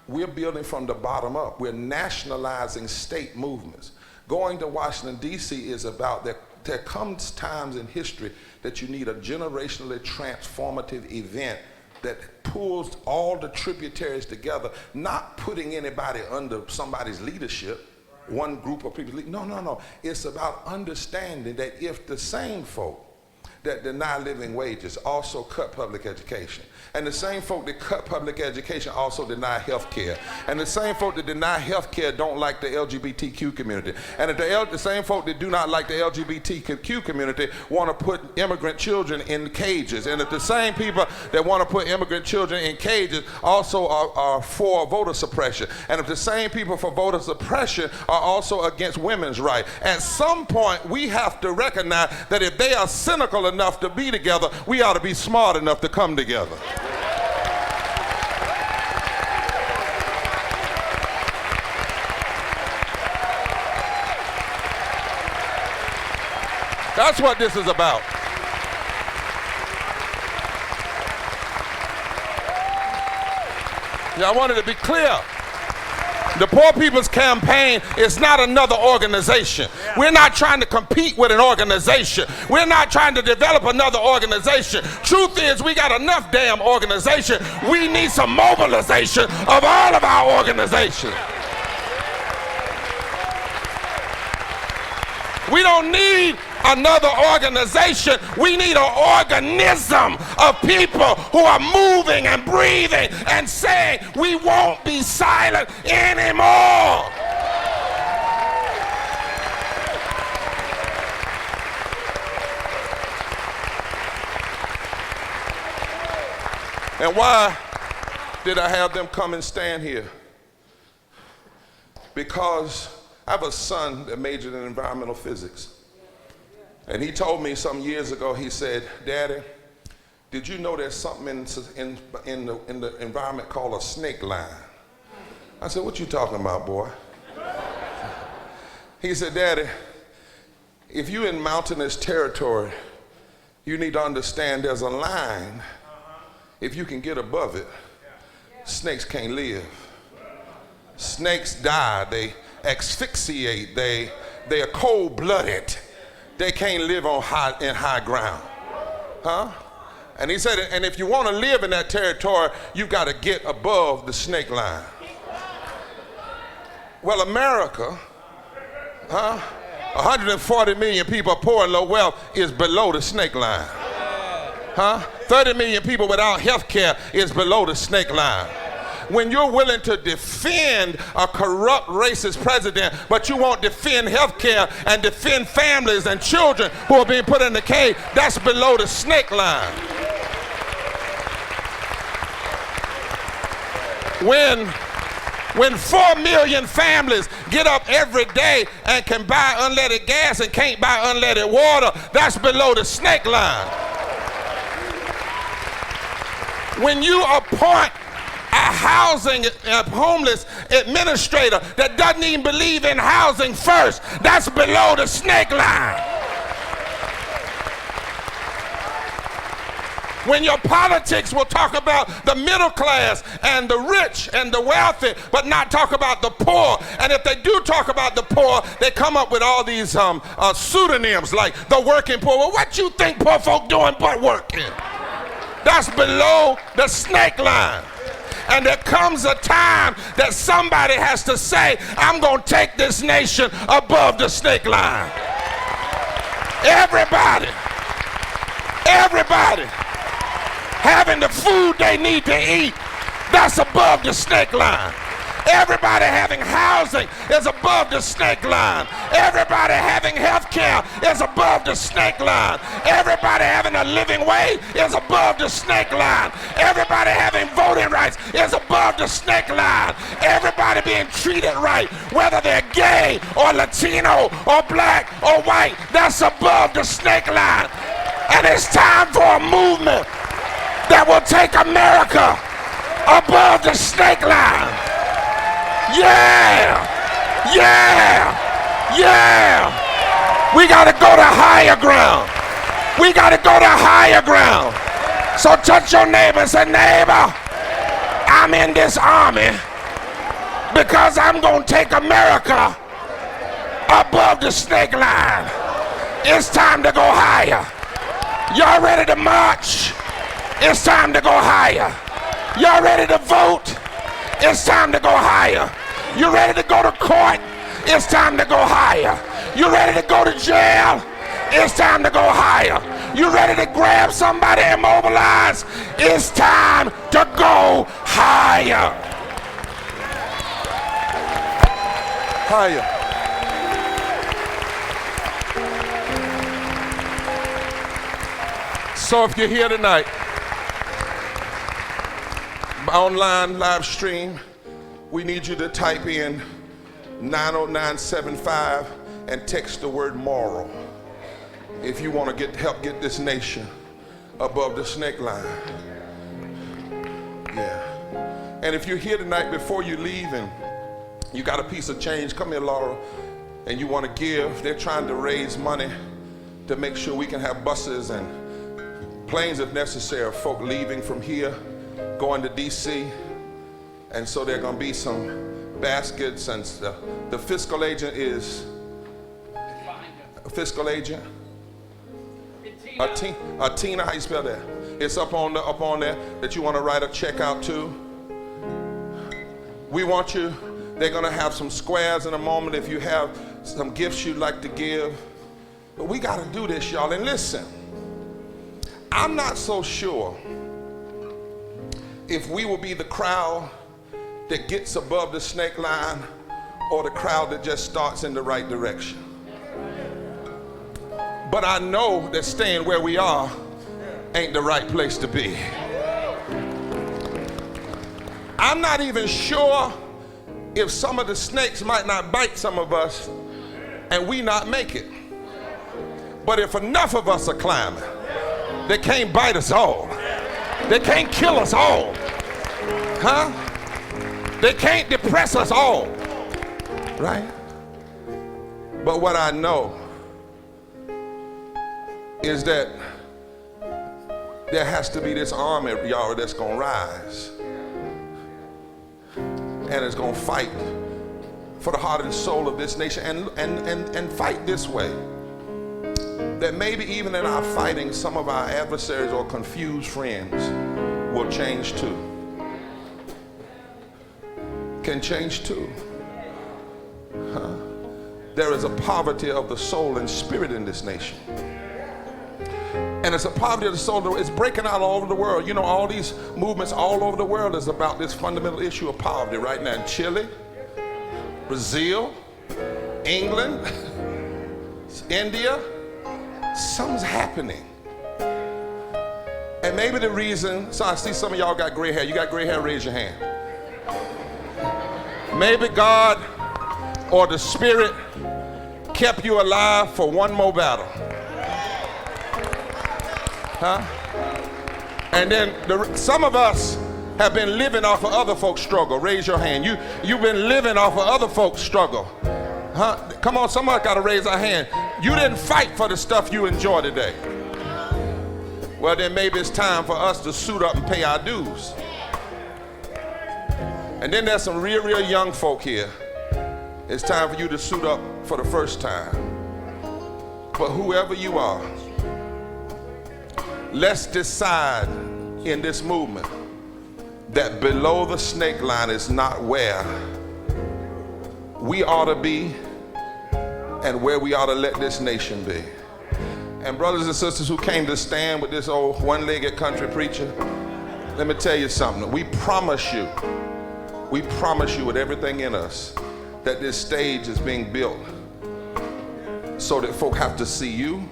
We're building from the bottom up. We're nationalizing state movements. Going to Washington, D.C. is about there comes times in history that you need a generationally transformative event that pulls all the tributaries together, not putting anybody under somebody's leadership, one group of people. No. It's about understanding that if the same folk that deny living wages also cut public education, and the same folk that cut public education also deny health care, and the same folk that deny health care don't like the LGBTQ community, and if the same folk that do not like the LGBTQ community want to put immigrant children in cages, and if the same people that want to put immigrant children in cages also are for voter suppression, and if the same people for voter suppression are also against women's rights, at some point we have to recognize that if they are cynical enough to be together, we ought to be smart enough to come together. That's what this is about. Yeah, I wanted to be clear. The Poor People's Campaign is not another organization. We're not trying to compete with an organization. We're not trying to develop another organization. Truth is, we got enough damn organization. We need some mobilization of all of our organizations. We don't need another organization. We need an organism of people who are moving and breathing and saying, we won't be silent anymore. And why did I have them come and stand here? Because I have a son that majored in environmental physics. And he told me some years ago, he said, Daddy, did you know there's something in the environment called a snake line? I said, what you talking about, boy? He said, Daddy, if you're in mountainous territory, you need to understand there's a line. If you can get above it, snakes can't live. Snakes die, they asphyxiate, they are cold-blooded. They can't live in high ground. Huh? And he said, and if you want to live in that territory, you've got to get above the snake line. Well, America, 140 million people poor and low wealth is below the snake line. 30 million people without health care is below the snake line. when you're willing to defend a corrupt, racist president, but you won't defend health care and defend families and children who are being put in the cage, that's below the snake line. When 4 million families get up every day and can buy unleaded gas and can't buy unleaded water, that's below the snake line. When you appoint a homeless administrator that doesn't even believe in housing first, that's below the snake line. When your politics will talk about the middle class and the rich and the wealthy, but not talk about the poor. And if they do talk about the poor, they come up with all these pseudonyms like the working poor. Well, what you think poor folk doing but working? That's below the snake line. And there comes a time that somebody has to say, I'm going to take this nation above the snake line. Everybody having the food they need to eat, that's above the snake line. Everybody having housing is above the snake line. Everybody having health care is above the snake line. Everybody having a living wage is above the snake line. Everybody having voting rights is above the snake line. Everybody being treated right, whether they're gay or Latino or black or white, that's above the snake line. And it's time for a movement that will take America above the snake line. Yeah! Yeah! Yeah! We gotta go to higher ground. We gotta go to higher ground. So touch your neighbor and say, neighbor, I'm in this army because I'm gonna take America above the snake line. It's time to go higher. Y'all ready to march? It's time to go higher. Y'all ready to vote? It's time to go higher. You ready to go to court? It's time to go higher. You ready to go to jail? It's time to go higher. You ready to grab somebody and mobilize? It's time to go higher. Higher. So if you're here tonight, online live stream, we need you to type in 90975 and text the word moral if you want to help get this nation above the snake line. Yeah. And if you're here tonight, before you leave and you got a piece of change, come here, Laura, and you want to give. They're trying to raise money to make sure we can have buses and planes if necessary, folk leaving from here, going to DC. And so there are going to be some baskets, and the fiscal agent is a fiscal agent. Atina, how you spell that? It's up on there that you want to write a check out to. We want you. They're going to have some squares in a moment if you have some gifts you'd like to give. But we got to do this, y'all. And listen, I'm not so sure if we will be the crowd that gets above the snake line or the crowd that just starts in the right direction. But I know that staying where we are ain't the right place to be. I'm not even sure if some of the snakes might not bite some of us and we not make it. But if enough of us are climbing, they can't bite us all. They can't kill us all. Huh? They can't depress us all. Right? But what I know is that there has to be this army, y'all, that's gonna rise. And it's gonna fight for the heart and soul of this nation and fight this way. That maybe even in our fighting, some of our adversaries or confused friends will change too. Can change too. Huh? There is a poverty of the soul and spirit in this nation. And And it's a poverty of the soul. It's breaking out all over the world. You know, all these movements all over the world is about this fundamental issue of poverty right now. In Chile, Brazil, England, India, something's happening. And maybe the reason, so I see some of y'all got gray hair. You got gray hair, raise your hand. Maybe God or the Spirit kept you alive for one more battle. Huh? And then some of us have been living off of other folks' struggle. Raise your hand. You've been living off of other folks' struggle. Huh? Come on, somebody got to raise their hand. You didn't fight for the stuff you enjoy today. Well, then maybe it's time for us to suit up and pay our dues. And then there's some real young folk here. It's time for you to suit up for the first time. But whoever you are, let's decide in this movement that below the snake line is not where we ought to be and where we ought to let this nation be. And brothers and sisters who came to stand with this old one-legged country preacher, let me tell you something. We promise you with everything in us that this stage is being built so that folk have to see you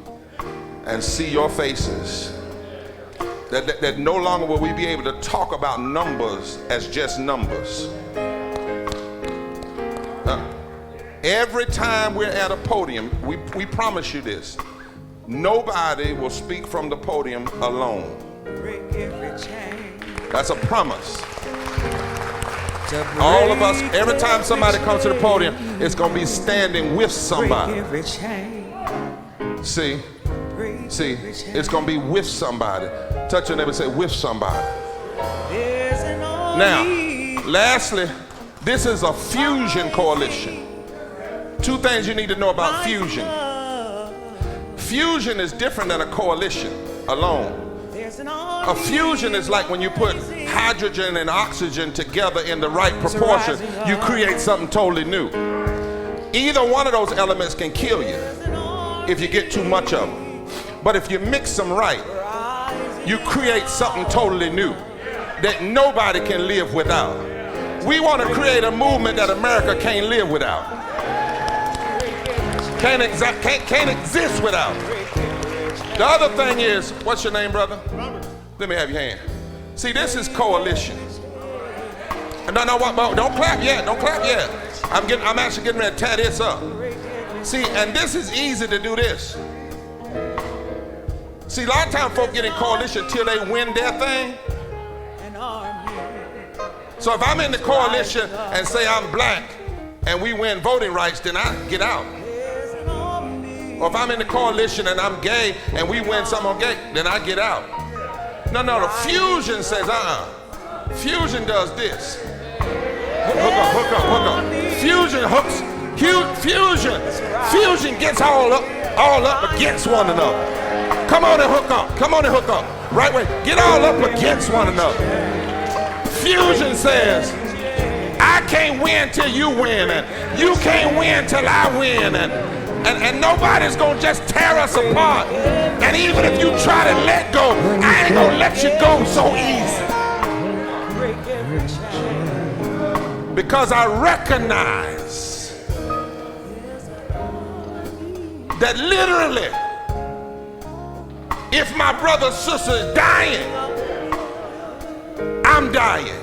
and see your faces. That no longer will we be able to talk about numbers as just numbers. Every time we're at a podium, we promise you this. Nobody will speak from the podium alone. That's a promise. All of us, every time somebody comes to the podium, it's going to be standing with somebody. See, it's going to be with somebody. Touch your neighbor and say, with somebody. Now, lastly, this is a fusion coalition. Two things you need to know about fusion. Fusion is different than a coalition alone. A fusion is like when you put hydrogen and oxygen together in the right proportion, you create something totally new. Either one of those elements can kill you if you get too much of them. But if you mix them right, you create something totally new that nobody can live without. We want to create a movement that America can't live without. Can't exist without. The other thing is, what's your name, brother? Let me have your hand. See, this is coalition. No, don't clap yet. Don't clap yet. I'm actually getting ready to tear this up. See, and this is easy to do this. See, a lot of times folk get in coalition till they win their thing. So if I'm in the coalition and say I'm black and we win voting rights, then I get out. Or if I'm in the coalition and I'm gay and we win something on gay, then I get out. No, the fusion says, Fusion does this. Hook up. Fusion hooks. Fusion gets all up against one another. Come on and hook up. Right way. Get all up against one another. Fusion says, I can't win till you win, and you can't win till I win, and nobody's gonna just tear us apart. And even if you try to let go, I ain't gonna let you go so easy. Because I recognize that literally, if my brother or sister is dying, I'm dying.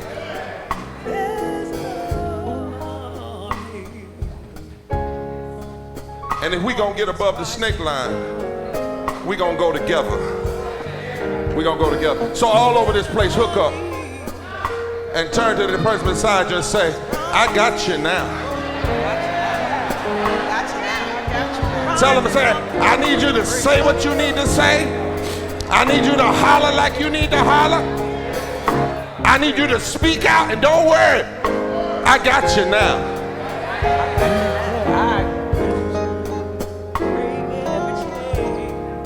And if we're going to get above the snake line, we're going to go together. So all over this place, hook up and turn to the person beside you and say, I got you now. Tell them, say, I need you to say what you need to say. I need you to holler like you need to holler. I need you to speak out, and don't worry, I got you now.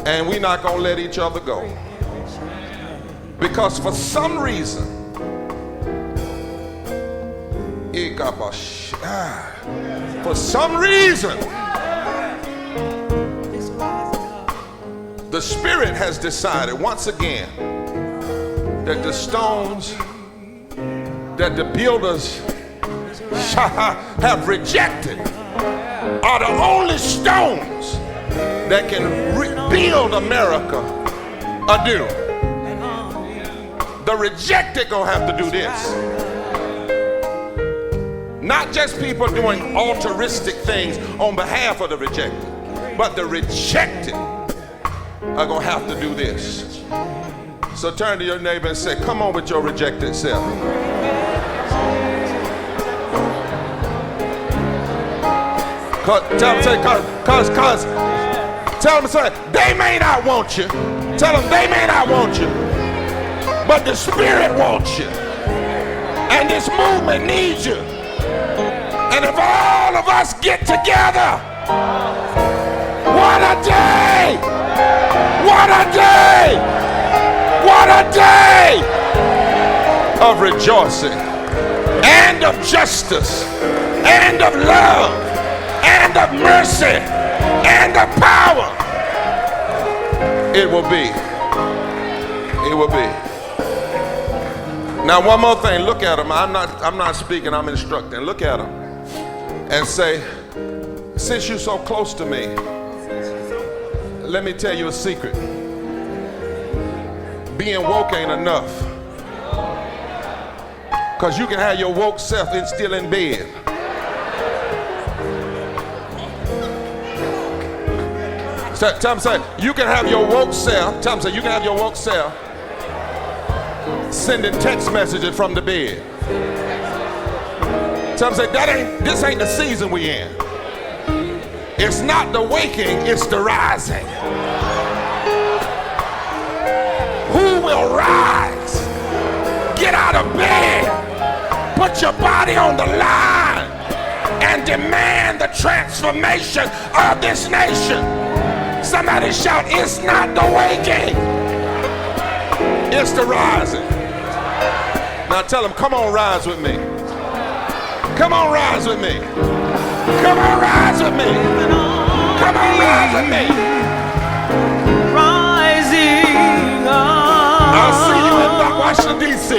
And we're not going to let each other go. Because for some reason, the the Spirit has decided once again that the stones that the builders have rejected are the only stones that can rebuild America anew. The rejected gonna have to do this. Not just people doing altruistic things on behalf of the rejected, but the rejected are gonna have to do this. So turn to your neighbor and say, come on with your rejected self. Tell them, say, they may not want you. Tell them they may not want you, but the Spirit wants you. And this movement needs you. And if all of us get together, what a day! What a day! What a day of rejoicing and of justice and of love and of mercy and of power. It will be. It will be. Now one more thing, look at them. I'm not speaking, I'm instructing. Look at them and say, since you're so close to me, let me tell you a secret. Being woke ain't enough. Because you can have your woke self and still in bed. So, tell them, say, you can have your woke self. Tell them, say, you can have your woke self sending text messages from the bed. Tell them, say, this ain't the season we in. It's not the waking, it's the rising. Who will rise? Get out of bed. Put your body on the line and demand the transformation of this nation. Somebody shout, it's not the waking, it's the rising. Now tell them, come on, rise with me. Come on, rise with me. Come on, rise with me. Come on, rise with me. Rising up. I'll see you in Washington, D.C.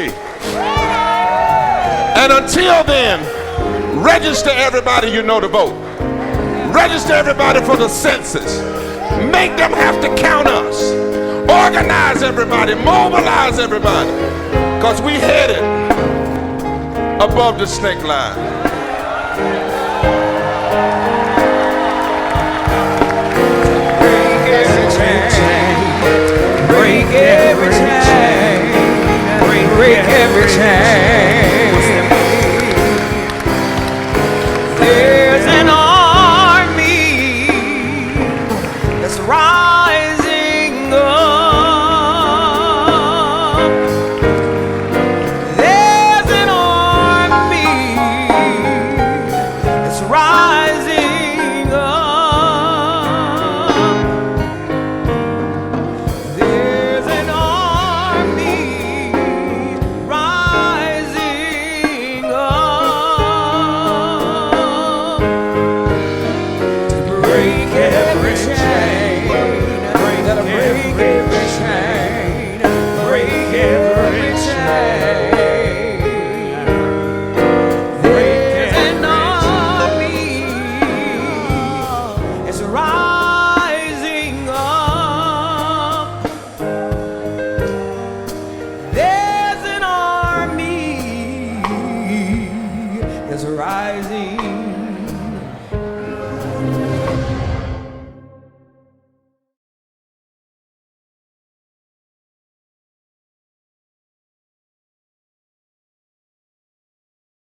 And until then, register everybody you know to vote. Register everybody for the census. Make them have to count us. Organize everybody. Mobilize everybody. Because we headed above the snake line. Break every chain. Break every chain. Break every chain. There's an army that's rising up. There's an army that's rising up. There's an army rising up to break every chain, break every chain, break every chain. There's an army is rising up. There's an army is rising